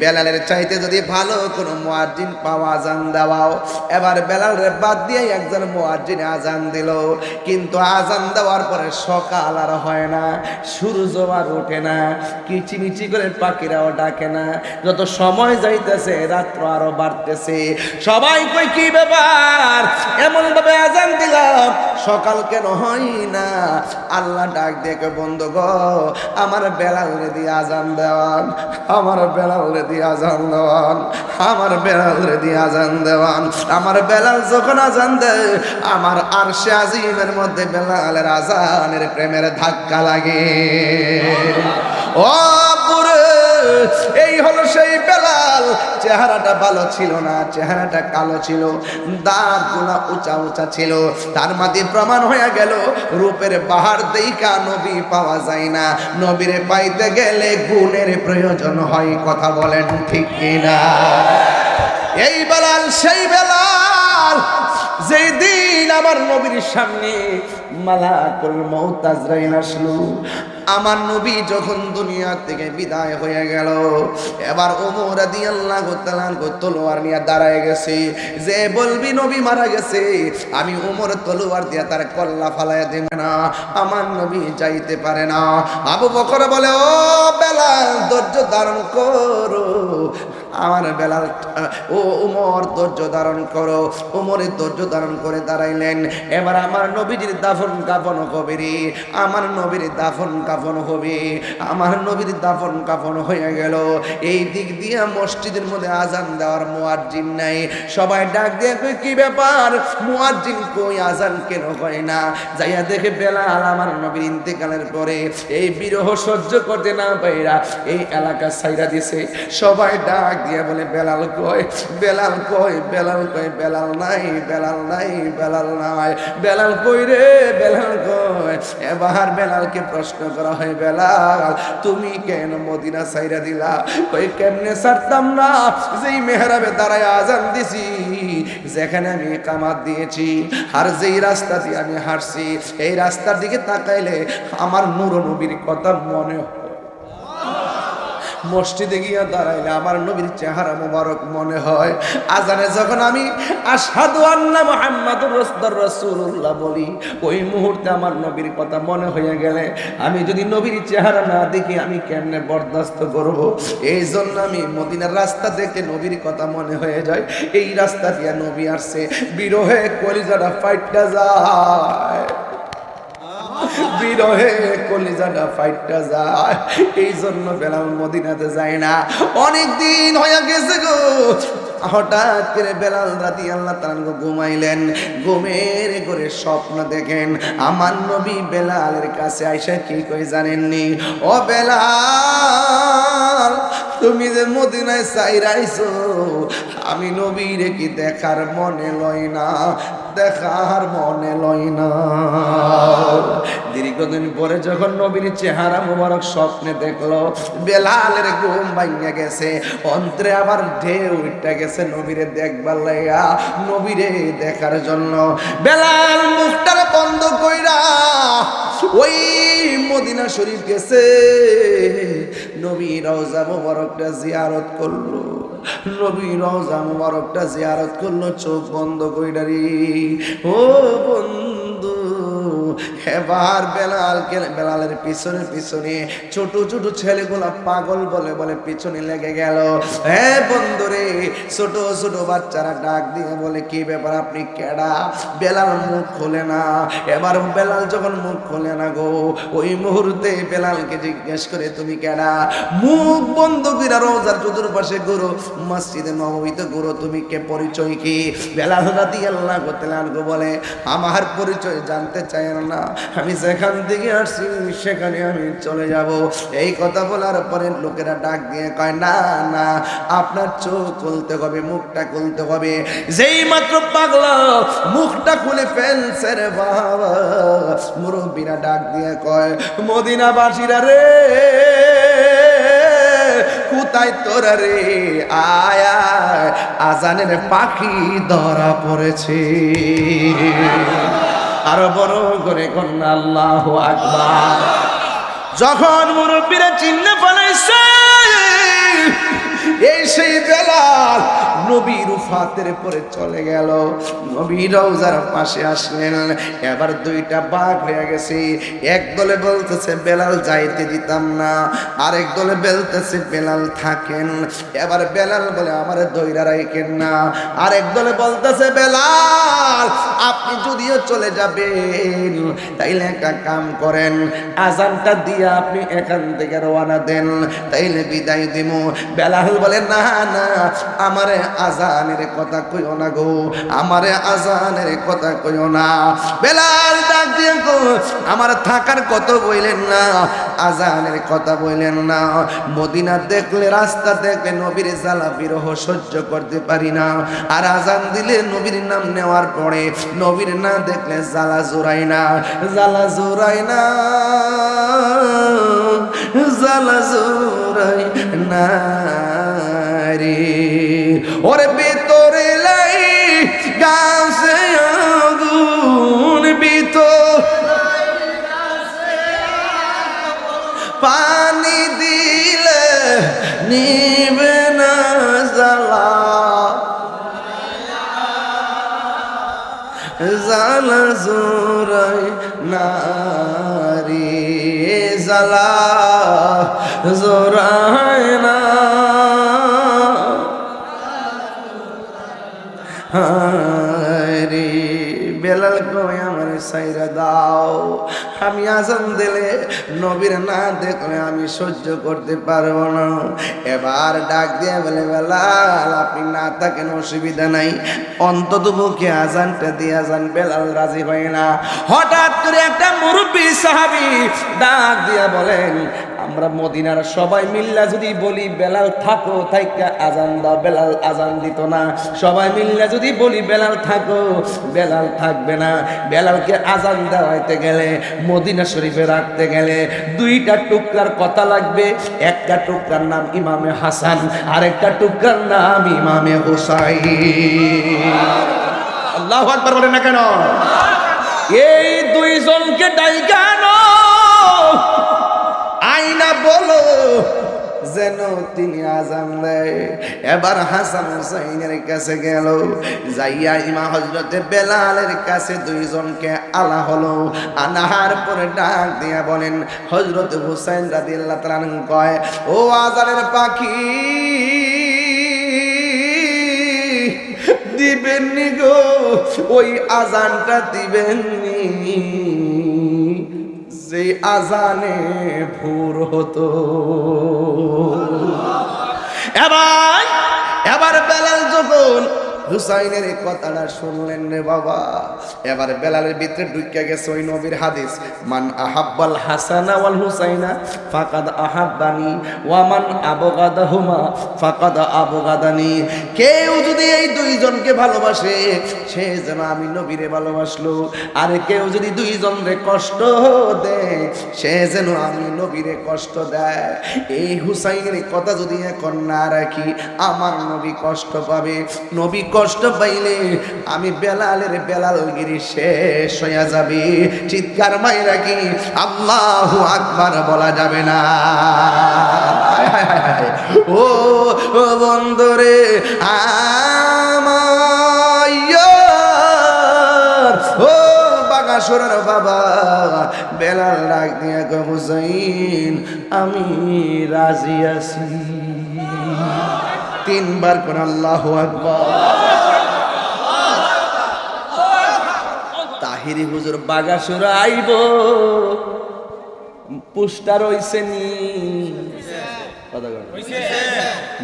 বেলালের চাইতে যদি ভালো কোনো মুয়াজ্জিন পাওয়া আজান দাও। এবার বেলালের বাদ দিয়ে একজন মুয়াজ্জিন আজান দিল, কিন্তু আজান দেওয়ার পরে সকাল আর হয় না, সূর্য আর ওঠে না, কিচিমিচি করে পাখিরাও ডাকে না, যত সময় যাইতেছে রাত্র আরো বাড়তেছে। সবাই কই কি ব্যাপার, এমন ভাবে আজান দিলাম সকাল কেন হয় না? আল্লাহ ডাক দেখে, বন্ধু গো, আমার বেলাল রেদি আজান দেওয়ান, আমার বেলাল রেদি আজান দেওয়ান, আমার বেলাল রেদি আজান দেওয়ান। আমার বেলাল যখন আজান দেয়, আমার আরশে আজিমের মধ্যে বেলালের আজানের প্রেমের ধাক্কা লাগে। ও পুরে, এই হলো সেই বেলাল। চেহারাটা ভালো ছিল না, চেহারাটা কালো ছিল, দাঁতগুলা উঁচা উঁচা ছিল। তার মাঝে প্রমাণ হয়ে গেল রূপের বাহার দেইকা নবী পাওয়া যায় না, নবীরে পাইতে গেলে গুণের প্রয়োজন হয়। কথা বলেন ঠিক কিনা? এই বেলাল সেই বেলাল যেই দিন আমার নবীর সামনে মালাকুল মউত আজরাইল আসলো। আমার নবী যখন দুনিয়া থেকে বিদায় হয়ে গেল, এবার ওমর রাদিয়াল্লাহু তাআলা তলোয়ার নিয়ে দাঁড়ায় গেছে। যে বলবি নবী মারা গেছে, আমি ওমর তলোয়ার দিয়ে তার কল্লা ফালাইয়া দেব না, আমার নবী যাইতে পারে না। আবু বকর বলে, ও বেলাল ধৈর্য ধারণ করো। আমার বেলাল, ও ওমর ধৈর্য ধারণ করো। ওমরের ধৈর্য ধারণ করে দাঁড়াইলেন। এবার আমার নবীর দাফন কাফন হবে রে, আমার নবীর দাফন কাফন হবে। আমার নবীর দাফন কাফন হয়ে গেল। এই দিক দিয়ে মসজিদের মধ্যে আজান দেওয়ার মুয়াজ্জিন নাই। সবাই ডাক দিয়ে কই, কি ব্যাপার, মুয়াজ্জিন কই, আজান কেন হয় না? যাইয়া দেখে বেলাল আমার নবীর ইন্তেকালের পরে এই বিরহ সহ্য করতে না পাইরা এই এলাকা ছাইরা দিছে। সবাই ডাক দিয়ে বলে বেলাল কই, বেলাল কই, বেলাল কই, বেলাল নাই, বেলাল নাই, বেলাল নাই, বেলাল কই রে, বেলাল কই। এবার বেলালকে প্রশ্ন করা হয়, বেলাল তুমি কেন মদিনা ছাইরা দিলা? কই কেমনে ছাড়তাম না, যেই মেহরাবে দাঁড়ায় আজান দিছি, যেখানে আমি কামাত দিয়েছি, আর যেই রাস্তা দিয়ে আমি হাঁটছি, এই রাস্তার দিকে তাকাইলে আমার নূর নবীর কথা মনে হয়। মসজিদে গিয়া দাঁড়াইলে আমার নবীর চেহারা মোবারক মনে হয়। আজানে যখন আমি আশহাদু আন্না মুহাম্মাদুর রাসূলুল্লাহ বলি, ওই মুহূর্তে আমার নবীর কথা মনে হয়ে গেলে আমি যদি নবীর চেহারা না দেখি আমি কেমনে বরদাস্ত করব? এই জন্য আমি মদিনার রাস্তা দেখে নবীর কথা মনে হয়ে যায়। এই রাস্তা দিয়ে নবী আসছে, বিরহে কলিজাটা ফাইটটা যায়, বিরহে কলিজাটা ফাইটটা যায়। এই জন্য বেলাল মদিনাতে যায় না। অনেক দিন হয়ে গেছে গো, হঠাৎ করে বেলাল রাদিয়াল্লাহু তাআলা ঘুমাইলেন। ঘুমের ঘরে স্বপ্ন দেখেন আমার নবী বেলালের কাছে আইসা কি কই জানেননি? ও বেলাল, তুমি যে মদিনায় চাইরাইছো, আমি নবীরে কি দেখার মনে লয় না, দেখার মনে লয় না। দীর্ঘদিন পরে যখন নবীর চেহারা মোবারক স্বপ্নে দেখলো, বেলালের ঘুম ভাঙা গেছে, অন্তরে আবার ঢেউ উঠে গেছে নবীরে দেখবার লাইগা, নবীরে দেখার জন্য। বেলাল মুখটা বন্ধ কইরা ওই মদিনা শরীফ গেছে, নবী রওজা মোবারকটা জিয়ারত করলো, নবী রওজা মোবারকটা জিয়ারত করলো চোখ বন্ধ কইরা রে। ও বন্ধু, এবার বেলালের পিছনে পিছনে ছোট ছোট ছেলেগুলা পাগল বলে বলে পিছনে লেগে গেল। হ্যাঁ বন্ধুরে, ছোট ছোট বাচ্চারা ডাক দিয়ে বলে কি ব্যাপার, আপনি কেডা? বেলাল মুখ খোলে না। এবার বেলাল যখন মুখ খোলে না গো, ওই মুহূর্তে বেলালকে জিজ্ঞেস করে তুমি কেডা? মুখ বন্ধ করে রওজার চতুর্পাশে ঘুরো, মসজিদে নববীতে ঘুরো, তুমি কে, পরিচয় কি? বেলাল রাদিয়াল্লাহু তাআলা বলে আমার পরিচয় জানতে চাই না, আমি যেখান থেকে আসছি সেখানে আমি চলে যাব। এই কথা বলার পরে লোকেরা ডাক দিয়ে কয় না না, আপনার চোখ খুলতে হবে, মুখটা খুলতে হবে। যেই মাত্র পাগলা মুখটা খুলে ফেলছে রে বাবা, মুরব্বীরা ডাক দিয়ে কয় মদিনাবাসীরা রে, কোথায় তোরা রে, আয় আজানের পাখি ধরা পড়েছে। আরো বড় করে কন্যা আল্লাহু আকবার। যখন মুরব্বীরা চিন্তা ফেলাইছে, এই সেই বেলাল নবীর উফাতের পরে চলে গেল, নবী রওজার পাশে আসলেন। এবার দুইটা বাঘ হয়ে গেছে, এক দলে বলতেছে বেলাল যাইতে দিতাম না, আরেক দলে বলতেছে বেলাল থাকেন। এবার বেলাল বলে আমারে দইরা রাখেন না, আরেক দলে বলতেছে বেলাল আপনি যদিও চলে যাবেন তাইলে একটা কাম করেন, আজানটা দিয়ে আপনি এখান থেকে রওনা দেন, তাইলে বিদায় দিব। বেলাল বলে না না, আমারে আজানের কথা কইও না গো, আমারে আজানের কথা কইও না। বেলাল ডাক দিয়ে গো, আমার থাকার কথা বললেন না, আজানের কথা বললেন না। মদিনা দেখলে, রাস্তা দেখলে নবীর জ্বালা বিরহ সহ্য করতে পারি না, আর আজান দিলে নবীর নাম নেওয়ার পরে নবীর না দেখলে জ্বালা জোড়াই না, জ্বালা জোড়াই না, জ্বালা জোড়াই না রে। ওরে ভিতরে লাই গাছে আগুন, ভিতর পানি দিলে নিবে না জ্বালা, জ্বালা জোড়াই না রে, জ্বালা জোড়াই না রে। বেলাল কই আমার সাইরা দাও, আমি আজান দিলে নবীর না দেখলে আমি সহ্য করতে পারবো না। এবার ডাক দিয়ে বলে বেলাল আপনি না থাকেন অসুবিধা নাই, অন্তত পক্ষে আজানটা দিয়ে আজান। বেলাল রাজি হয় না। হঠাৎ করে একটা মুরব্বী সাহাবী ডাক দিয়া বলেন আমরা মদিনার সবাই মিল্লা যদি বলি বেলাল থাকো থাইকা আজান দাও, বেলাল আজান দিত না। সবাই মিল্লা যদি বলি বেলাল থাকো, বেলাল থাকবে না। বেলালকে আজান দেওয়াইতে গেলে, মদিনা শরীফে রাখতে গেলে দুইটা টুকরার কথা লাগবে। একটা টুকরার নাম ইমামে হাসান, আরেকটা টুকরার নাম ইমামে হুসাইন। আল্লাহু আকবার বলেন না কেন? এই দুইজনকে ডাইকানো আইনা বলো যেন তিনি আজান দেয়। এবার হাসান হুসাইনের কাছে গেল, যাইয়া ইমাম হযরতে বেলালের কাছে দুইজনকে আলা হলো। আনাহার পরে ডাক দিয়া বলেন, হযরত হুসাইন রাদিয়াল্লাহু তাআলা কয়, ও আজানের পাখি দিবেননি গো, ওই আজানটা দিবেননি যে আজানে ভোর হতো। এবার বেলাল যখন হুসাইনের এই কথাটা শুনলেন রে বাবা, এবার বেলালের ভিতরে ঢুকে গেছে ওই নবীর হাদিস, মান আহাব্বাল হাসানা ওয়াল হুসাইনা ফাকাদ আহাব্বানি ওয়া মান আবগাদাহুমা ফাকাদ আবগাদানি। কেউ যদি এই দুইজনকে ভালোবাসে সে যেন আমি নবীরে ভালোবাসলো, আর কেউ যদি দুইজনরে কষ্ট দেয় সে যেন আমি নবীরে কষ্ট দেয়। এই হুসাইনের কথা যদি এখন না রাখি আমার নবী কষ্ট পাবে। নবী কষ্ট পাইলে আমি বেলালের বেলালগিরি শেষ হয়ে যাবে। চিৎকার মাইরা কি আল্লাহু আকবার বলা যাবে না? ও বন্ধুরে আমার, ও বাগাসুরের বাবা বেলাল ডাক দিয়া কয়, হুসাইন আমি রাজি আছি। তিনবার কোন আল্লাহু আকবার। তাহিরি হুজুর বাগাসুর আইব, পোস্টার হইছে নি,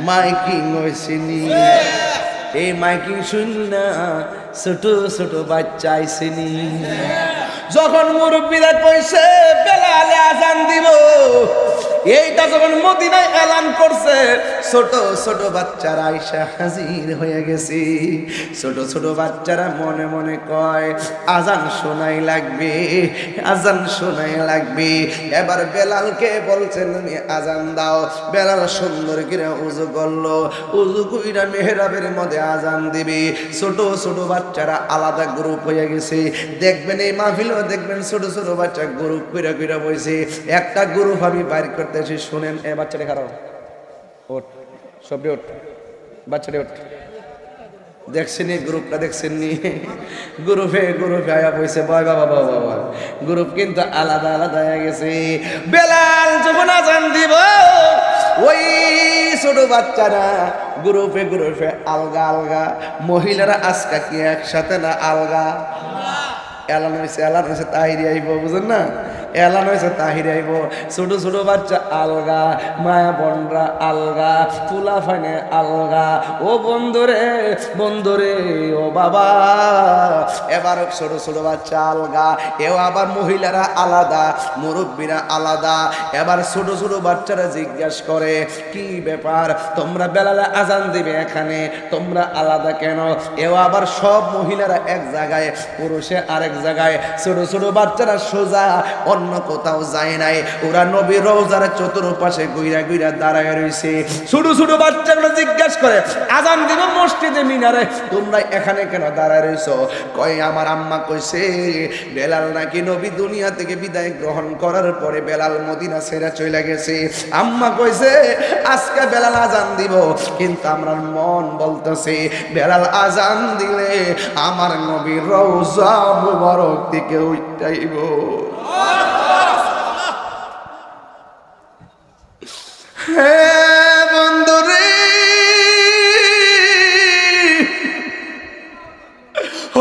মাইকিং হইছে নি। এই মাইকিং শুন না ছোট ছোট বাচ্চা আইছে নি। যখন মুরব্বীরা কইছে বেলালে আজান দিব, এইটা যখন মদিনায় এলান করছে ছোট ছোট বাচ্চারা আইসা হাজির হয়ে গেছে। ছোট ছোট বাচ্চারা মনে মনে কয় আজান শোনাই লাগবে, আজান শোনাই লাগবে। এবার বেলালকে বলছেন তুমি আজান দাও। বেলাল সুন্দর করে উজু করলো, উজু কইরা মেহরাবের মধ্যে আজান দিবে। ছোট ছোট বাচ্চারা আলাদা গ্রুপ হয়ে গেছে। দেখবেন এই মাহফিলও দেখবেন ছোট ছোট বাচ্চা গ্রুপ কইরা কইরা বইছে। একটা গ্রুপ আমি বাইর করতে শুনেন, এ বাচ্চাটা খারাপ ওঠ, সবটি ওঠ, বাচ্চাটা ওঠ। দেখছেন গ্রুপটা, দেখছেন নি গ্রুপে গ্রুপে আয়া পয়সা বয় বাবা বাবা বাবা। গ্রুপ কিন্তু আলাদা আলাদা হয়ে গেছে। বেলাল যখন আজান দিব ওই ছোট বাচ্চারা গ্রুপে গ্রুপে আলগা আলগা, মহিলারা আজকা কি একসাথে না আলগা। এলান হয়েছে তাহিরি আইব, বুঝেন না? এলান হয়েছে তাহিরি আইব। ছোট ছোট বাচ্চা আলগা, মায়া বনরা আলগা, তুলা ফাইনে আলগা। ও বন্ধুরে বন্ধুরে ও বাবা, এবার ছোট ছোট বাচ্চা আলগা, এও আবার মহিলারা আলাদা, মুরব্বীরা আলাদা। এবার ছোট ছোট বাচ্চারা জিজ্ঞাসা করে কি ব্যাপার, তোমরা বেলালে আজান দিবে এখানে, তোমরা আলাদা কেন? এও আবার সব মহিলারা এক জায়গায়, পুরুষে আরেক জায়গায়। ছোট ছোট বাচ্চারা সোজা অন্য কোথাও যায় নাই, ওরা নবীর রওজার চতুর্পাশে গুইরা গুইরা দাঁড়ায় রইছে। ছোট ছোট বাচ্চাগুলো জিজ্ঞাসা করে আজান দিব মসজিদে মিনারে, তোমরা এখানে কেন দাঁড়ায় রইছো? কয় আমার আম্মা কইছে বেলাল নাকি নবী দুনিয়া থেকে বিদায় গ্রহণ করার পরে বেলাল মদিনা ছেড়ে চলে গেছে। আম্মা কইছে আজকে বেলাল আজান দিব, কিন্তু আমার মন বলতেছে বেলাল আজান দিলে আমার নবীর রওজা মুবারক থেকে উঠাইব। হে বন্ধুরে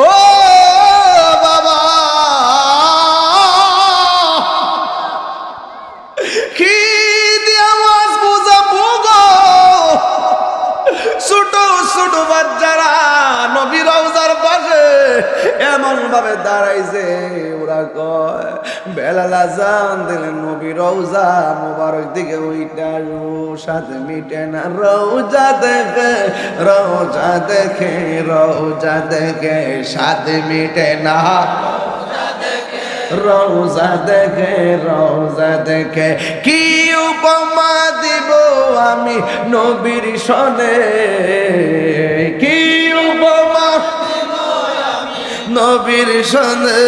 ও বাবা, কি দিয়া মাছ বুঝাবো গো? ছোট ছোট বাচ্চারা নবী রওজার পাশে এমন ভাবে দাঁড়াইছে, ওরা কয় বেলাল আযান দিলে নবী রওজা মোবারক দিকে ওইটা সাথে মিটে না। রওজা দেখে রওজা দেখে রওজা দেখে সাথে মিটে না। রওজা দেখে রওজা দেখে কি উপমা দিব আমি নবীর সনে, কি উপমা নবীর সনে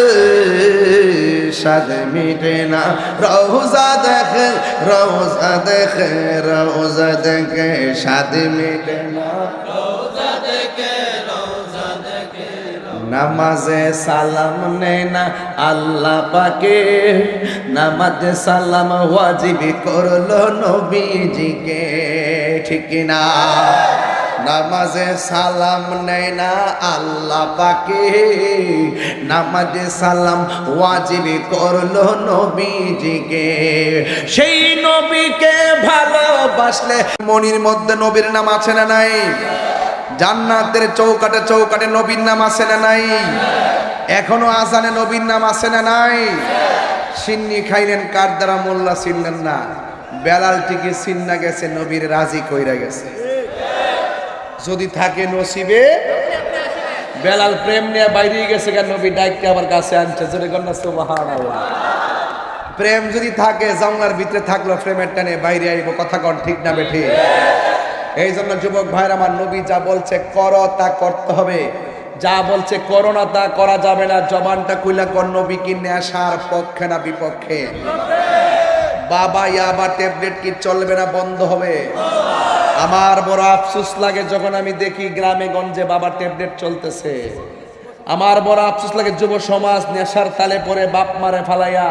সাথে মিটে না। রওজা দেখে রওজা দেখে রওজা দেখে সাথে মিটে না। নামাজে সালাম নেয় না আল্লাহ পাকে, নামাজে সালাম ওয়াজিব করলো নবীজিকে, ঠিক না? নামাজে সালাম নেয় না আল্লাহ পাকে, নামাজে সালাম ওয়াজিব করলো নবীজিকে। সেই নবীকে ভালোবাসলে মনির মধ্যে নবীর নাম আছে না নাই? জান্নাতের চৌকাটে চৌকাটে নবীর নাম আছে না নাই? এখনো আজানে নবীর নাম আছে না নাই? সিন্নি খাইলেন কার দ্বারা? মোল্লা চিনলেন না, বেলাল টিকে চিন্না গেছে, নবীর রাজি কইরা গেছে। যদি থাকে নসিবে, বেলাল প্রেম নিয়ে বাইরে গেছে, কেন নবী ডাইককে আবার কাছে আনছে। জোরে কন্যা সুবহানাল্লাহ। প্রেম যদি থাকে জানলার ভিতরে থাকলো, প্রেমের টানে বাইরে আইব। কথা কন ঠিক না বেঠি? এই জন্য যুবক ভাইরা আমার, নবী যা বলছে করো তা করতে হবে, যা বলছে করো না তা করা যাবে না। জবানটা কইলা কর, নবী কি নেশার পক্ষে না বিপক্ষে? বাবা ইয়াবা ট্যাবলেট কি চলবে না বন্ধ হবে? আমার বড় আফসোস লাগে যখন আমি দেখি গ্রামে গঞ্জে বাবা ট্যাবলেট চলতেছে। আমার বড় আফসোস লাগে যুব সমাজ নেশার তালে পরে বাপ মারে ফালাইয়া,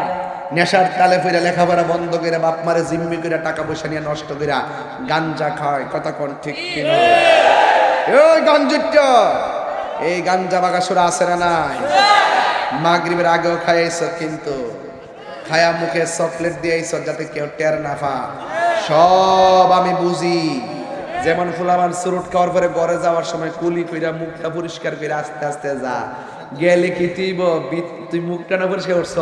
নেশার তালে ফিরে লেখাপড়া বন্ধ করে বাপ মারে জিম্মি করে টাকা পয়সা নিয়ে নষ্ট করে গাঞ্জা খায়। কথা কোন ঠিক কিনা? ওই গঞ্জুট্ট, এই গাঞ্জা বাগাসুরা আছে না নাই? মাগরিবের আগেও খাইছ, কিন্তু খায়া মুখে চকলেট দিয়েছ যাতে কেউ টের না পায়। সব আমি বুঝি। যেমন ফুলামান সুরুট খাওয়ার পরে ঘরে যাওয়ার সময় কুলি কইরা মুখটা পরিষ্কার করে আস্তে আস্তে যা, গেলে কি তুই মুখটা না পরিষ্কার করছ,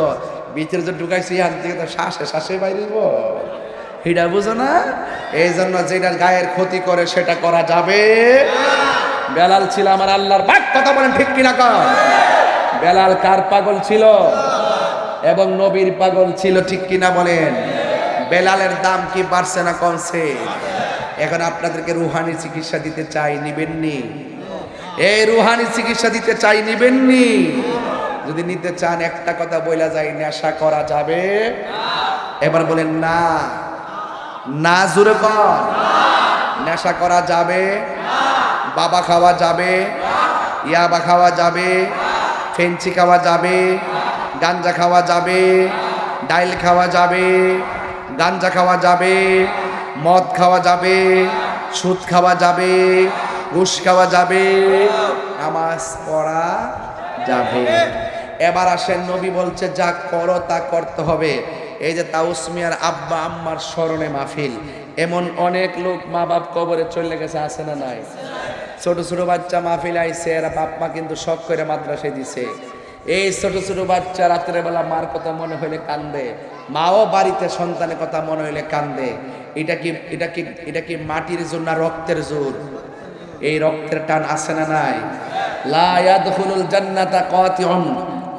ভিতরে যে ঢুকাইছি এখান থেকে তো শ্বাসে শ্বাসে বাইরিব, এটা বুঝো না? এই জন্য যেটা গায়ের ক্ষতি করে সেটা করা যাবে। বেলাল ছিল আমার আল্লাহর বাক। কথা বলেন ঠিক কিনা? কর বেলাল কার পাগল ছিল? এবং নবীর পাগল ছিল, ঠিক কিনা বলেন? বেলালের দাম কি বাড়ছে না কমছে? এখন আপনাদেরকে রুহানি চিকিৎসা দিতে চাই, নিবেননি? এই রুহানি চিকিৎসা দিতে চাই, নিবেননি? যদি নিতে চান একটা কথা বইলা যায়, নেশা করা যাবে। এবার বলেন না, না জোরে কর। নেশা করা যাবে, বাবা খাওয়া যাবে, ইয়াবা খাওয়া যাবে, ফেন্সি খাওয়া যাবে, গাঞ্জা খাওয়া যাবে, ডাইল খাওয়া যাবে, গাঞ্জা খাওয়া যাবে, মদ খাওয়া যাবে, সুদ খাওয়া যাবে, ঘুষ খাওয়া যাবে, নামাজ পড়া যাবে। এবার আসেন, নবী বলছে যা করো তা করতে হবে। এই যে তাউস মিয়ার আব্বা আম্মার স্মরণে মাহফিল, এমন অনেক লোক মা বাপ কবরে চলে গেছে, আছে না নাই? ছোট ছোট বাচ্চা মাহফিল আইছে, এরা বাপ মা কিন্তু শখ করে মাদ্রাসায় দিছে। এই ছোট ছোট বাচ্চা রাত্রে বেলা মার কথা মনে হইলে কান্দে, মাও বাড়িতে সন্তানের কথা মনে হইলে কান্দে। এটা কি মাটির জোর না রক্তের জোর? এই রক্তের টান আছে না নাই? লা ইয়াদখুলুল জান্নাতা কাতিউন,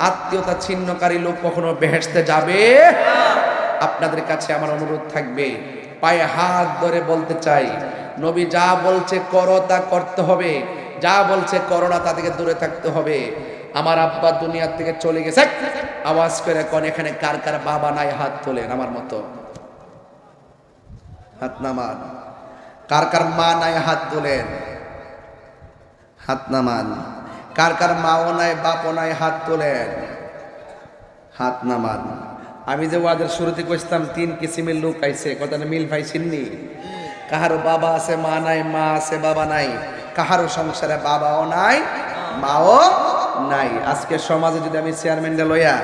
আত্মীয়তা ছিন্নকারী লোক কখনো বেহেশতে যাবে। আপনাদের কাছে আমার অনুরোধ থাকবে, পায়ে হাত ধরে বলতে চাই, নবী যা বলছে করো তা করতে হবে, যা বলছে করো না তা থেকে দূরে থাকতে হবে। আমার আব্বা দুনিয়ার থেকে চলে গেছে, আওয়াজ করে কোন এখানে কার কার বাবা নাই? হাত তোলেন আমার মতো, হাত নামান। কার কার মা নাই? হাত তোলেন, হাত নামান। কার কার মাও নাই বাপও নাই? হাত তোলেন, হাত নামান। আমি যে ওয়াদের শুরুতে কইতাম 3 কিসিমের লোক আইছে, কথাটা মিল পাইছেননি? কাহারো বাবা আছে মা নাই, মা আছে বাবা নাই। কাহারো সংসারে বাবাও নাই মাও নাই। আজকে সমাজে যদি আমি চেয়ারম্যানটা লইয়া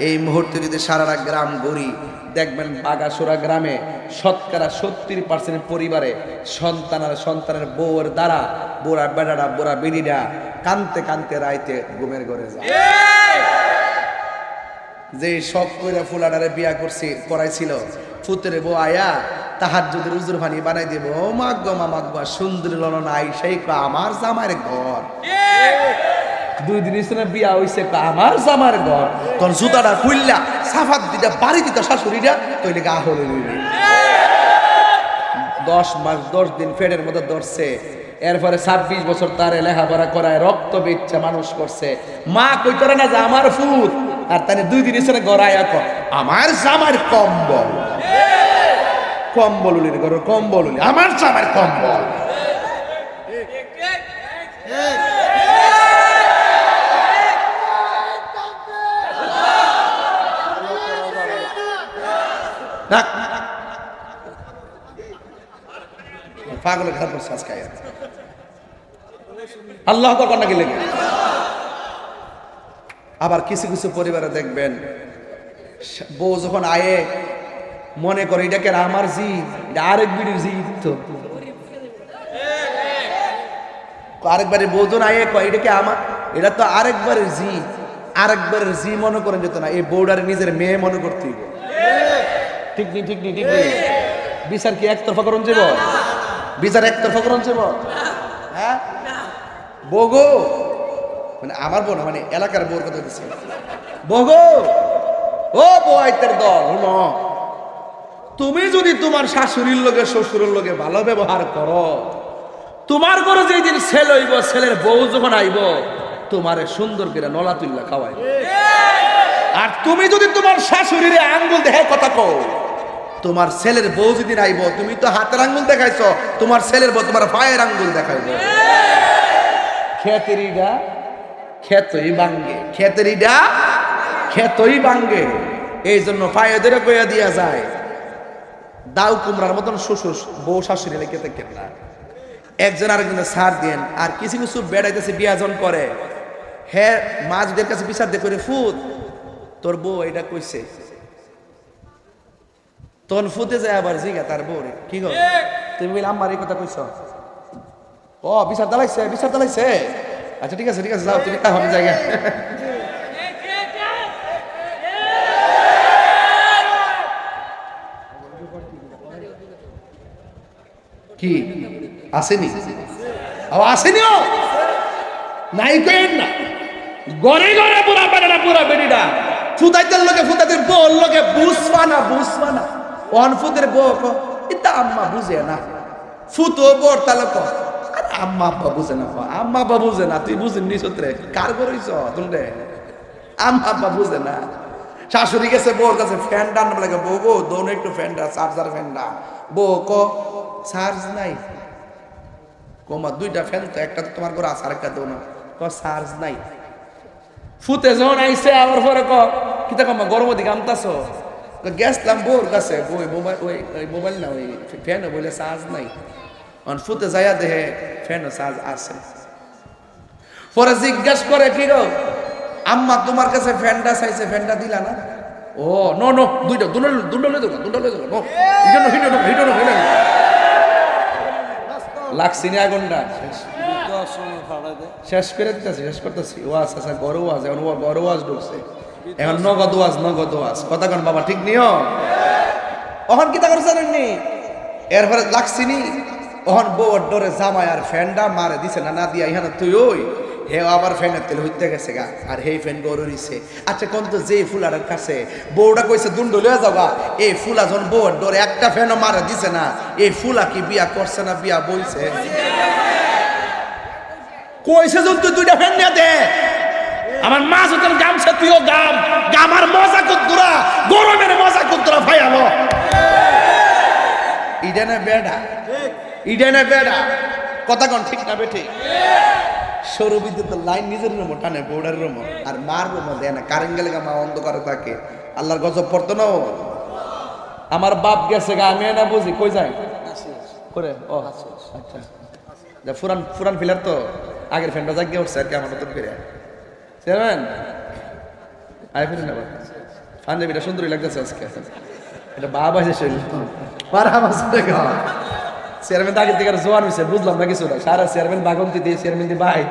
এই মুহূর্তে যদি সারা গ্রাম ঘুরি, দেখবেন বাগাসুরা গ্রামে শতকরা 70% পরিবারে সন্তানের বউয়ের দ্বারা বুড়া বেড়ারা বুড়া বেড়িরা কানতে কানতে রাইতে ঘুমের ঘরে যায়। যে শখ কইরা ফুলাডারে বিয়া করাইছিল, ফুতের বউ আয়া তাহাজ্জুদের উজুর পানি বানাই দিব, ও মাগো মামাগো সুন্দরী ললনা আইসাই কয় আমার জামাইয়ের ঘর। 2 দিন ইসনে বিয়া হইছে, আমার জামার ঘর। তোর জুতাটা খুললা সাফাত দিটা বাড়ি দিতা শাশুড়িটা, তইলে গা হলে লইবি। 10 মাস 10 দিন ফেডের মধ্যে ধরছে। এরপরে 26 বছর তারে লেখাপড়া করায় রক্ত বেচ্চা মানুষ করছে। মা কইতরে না যে আমার ফুত, আর তানে 2 দিন ইসনে গড়াইয়া কয় আমার জামার কম্বল। কম্বল উলির ঘর কম্বল উলি, আমার জামার কম্বল। পাগলের ঘর পর শ্বাস খায় আল্লাহ কন্যা গেলে। আবার কিছু কিছু পরিবারে দেখবেন বউ যখন আয়ে মনে করে এটাকে আমার জি, আরেক বিড়ির জি, তো আরেকবারের বউ যখন আয়ে কয় এটাকে আমার, এটা তো আরেকবারের জি, আরেকবারের জি মনে করেন যেত না, এই বউডারে নিজের মেয়ে মনে করতে। ঠিক নেই ঠিক নেই ঠিক নেই। বিচার কি একতরফা করুন যাব? বিচার একতরফা করুন যাব? হ্যাঁ বগো, মানে আমার বোন, মানে এলাকার বউর কথা দিচ্ছে, বগো ও বউয়ের দল শুনো, তুমি যদি তোমার শাশুড়ির লগে শ্বশুরের লগে ভালো ব্যবহার করো, তোমার ঘরে যেই দিন ছেলে হইব, ছেলের বউ যখন আইব তোমারে সুন্দর করে নলা তুল্লা খাওয়াইব। আর তুমি যদি তোমার শাশুড়ির আঙ্গুল দেখে কথা কও, তোমার ছেলের বউ যদি আইব, তুমি তো হাতের আঙ্গুল দেখাইছ, তোমার ছেলের বউ তোমার পায়ের আঙ্গুল দেখাইব। খেতেরিডা খেতই ভাঙ্গে, খেতেরিডা খেতই ভাঙ্গে। এই জন্য পায়ে ধরে কইয়া দিয়া যায়, দাউ কুমড়ার মতন শ্বশুর বউ শাশুড়ি লেগে থাকেন না, একজন আরেকজনের সার দেন। আর কিছু কিছু বেড়াইতেছে বিয়াজন করে, হ্যাঁ মাছদের কাছে বিচার দিয়ে করে ফুত তোর বউ এটা কইছে, তখন ফুতে যায় আবার জিগা তার বউ রে কি গো তুমি বলে আমার এই কথা কইছ, ও বিচার দালাইছে বিচার দালাইছে, আচ্ছা ঠিক আছে যাও তুমি তা হবে জায়গা। কি আসেনি? আসেনি নাই কেন না, গড়ে গড়ে পুরা বেড়া পুরা বেড়িটা ফুদাইতের লোকে ফুদাইতের বউর লোকে বুঝবা না অন ফুদের বউ এটা আম্মা বুঝে না, ফুতো বর তালক আম্মা আব্বা বুঝে না, আম্মা আব্বা বুঝে না, তুই বুঝিস নি সত্রে কার করেছ তুমি, আম্মা আব্বা বুঝে না। শাশুড়ি গেছে বউর কাছে ফ্যান টান লাগে, বউ গো দোনো একটু ফ্যানটা চার্জার ফ্যানটা, বউ ক চার্জ নাই, কোমা 2টা ফ্যান তো, একটা তো তোমার ঘরে আছে আরেকটা দো না, ক চার্জ নাই। ফুতে যখন আইসে আবার পরে ক কিতা কমা গরম দিকে আমতাছ, গেছলাম বউর কাছে, বই মোবাইল ওই মোবাইল না ওই ফ্যানও বলে চার্জ নাই, ফুতে যাইয়া দেহে ফ্যানও চার্জ আছে। পরে জিজ্ঞাস করে কি গো আম্মা তোমার কাছে ফ্যানটা চাইছে ফ্যানটা দিলা না, ও নো নো দুইটা দুটো লাগছি না আগুনটা শেষ করে দিতেছি, শেষ করতেছি। ওয়াজ আছে গরু ওয়াজ, এখন গরু ওয়াজ ঢুকছে, এখন নগদ ওয়াজ কথা কন বাবা ঠিক নিও। অহন কি তা করে জানেননি, এরপরে লাগছি নি, অহন বউর ডরে জামাই আর ফ্যানটা মারে দিছে না দিয়া ইহানে তুই ওই হে আবার ফ্যানের তেল হইতে গেছে গা, আর হেই ফ্যান গরু দিছে। আচ্ছা কোন তো যে ফুলার কাছে বউটা কইছে দুন্ড লয়ে যাবা, এই ফুলা যখন বউর ডরে একটা ফ্যানও মারে দিছে না, এই ফুলা কি বিয়া করছে না বিয়া বইছে? কইছে যখন তুই 2টা ফ্যান নিয়ে দে, আমার মা যখন গামছে তুইও গামার মজা কুদ্দুরা গরমের মজা কুদ্দুরা ভাইয়ালো ইডেনে বেড়া কথা কন ঠিক না বেঠি? সৌর বিদ্যুতের লাইন নিজের রুমো টানে, বউডার রুমো আর মার রুমো দেয় না, কারেন্ট গেলে মা অন্ধকারে থাকে, আল্লাহর গজব পড়তো না। আমার বাপ গেছে গা, আমি না বুঝি কই যায় করে, ও আচ্ছা ফুরান ফিলার তো আগের ফ্যানটা জাগিয়ে উঠছে আর কি আমার নতুন করে চেয়ারম্যান আয় ফিরে নেব, পাঞ্জাবিটা সুন্দরই লাগতেছে আজকে, এটা বাবা এসে চেয়ারম্যান আগের থেকে জোয়ান হয়েছে বুঝলাম না কিছু না, সারা চেয়ারম্যান বাগন্তি দিয়ে চেয়ারম্যান দিয়ে বাই,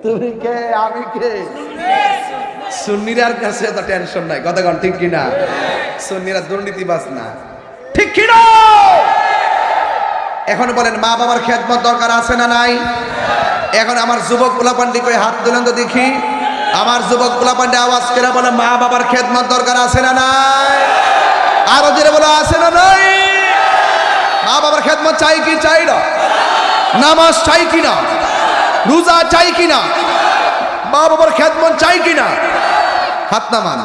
তুমি কে আমি কে সুন্নিরার কাছে এত টেনশন নাই, কতক্ষণ ঠিক কিনা? সুন্নিরা দুর্নীতিবাজ না, ঠিক কিনা? এখন বলেন মা বাবার খেদমত দরকার আছে না নাই? এখন আমার যুবক পোলাপান্ডি কই হাত তুলেন তো দেখি। আমার যুবক পোলাপান্ডি আওয়াজ করে বলে মা বাবার খেদমত দরকার আছে না নাই? আরো জোরে বলো আছে না নাই? মা বাবার খেদমত চাই কি চাই না? নামাজ চাই কিনা? রোজা চাই কিনা? মা বাবার খেদমত চাই কিনা? হাত নামান।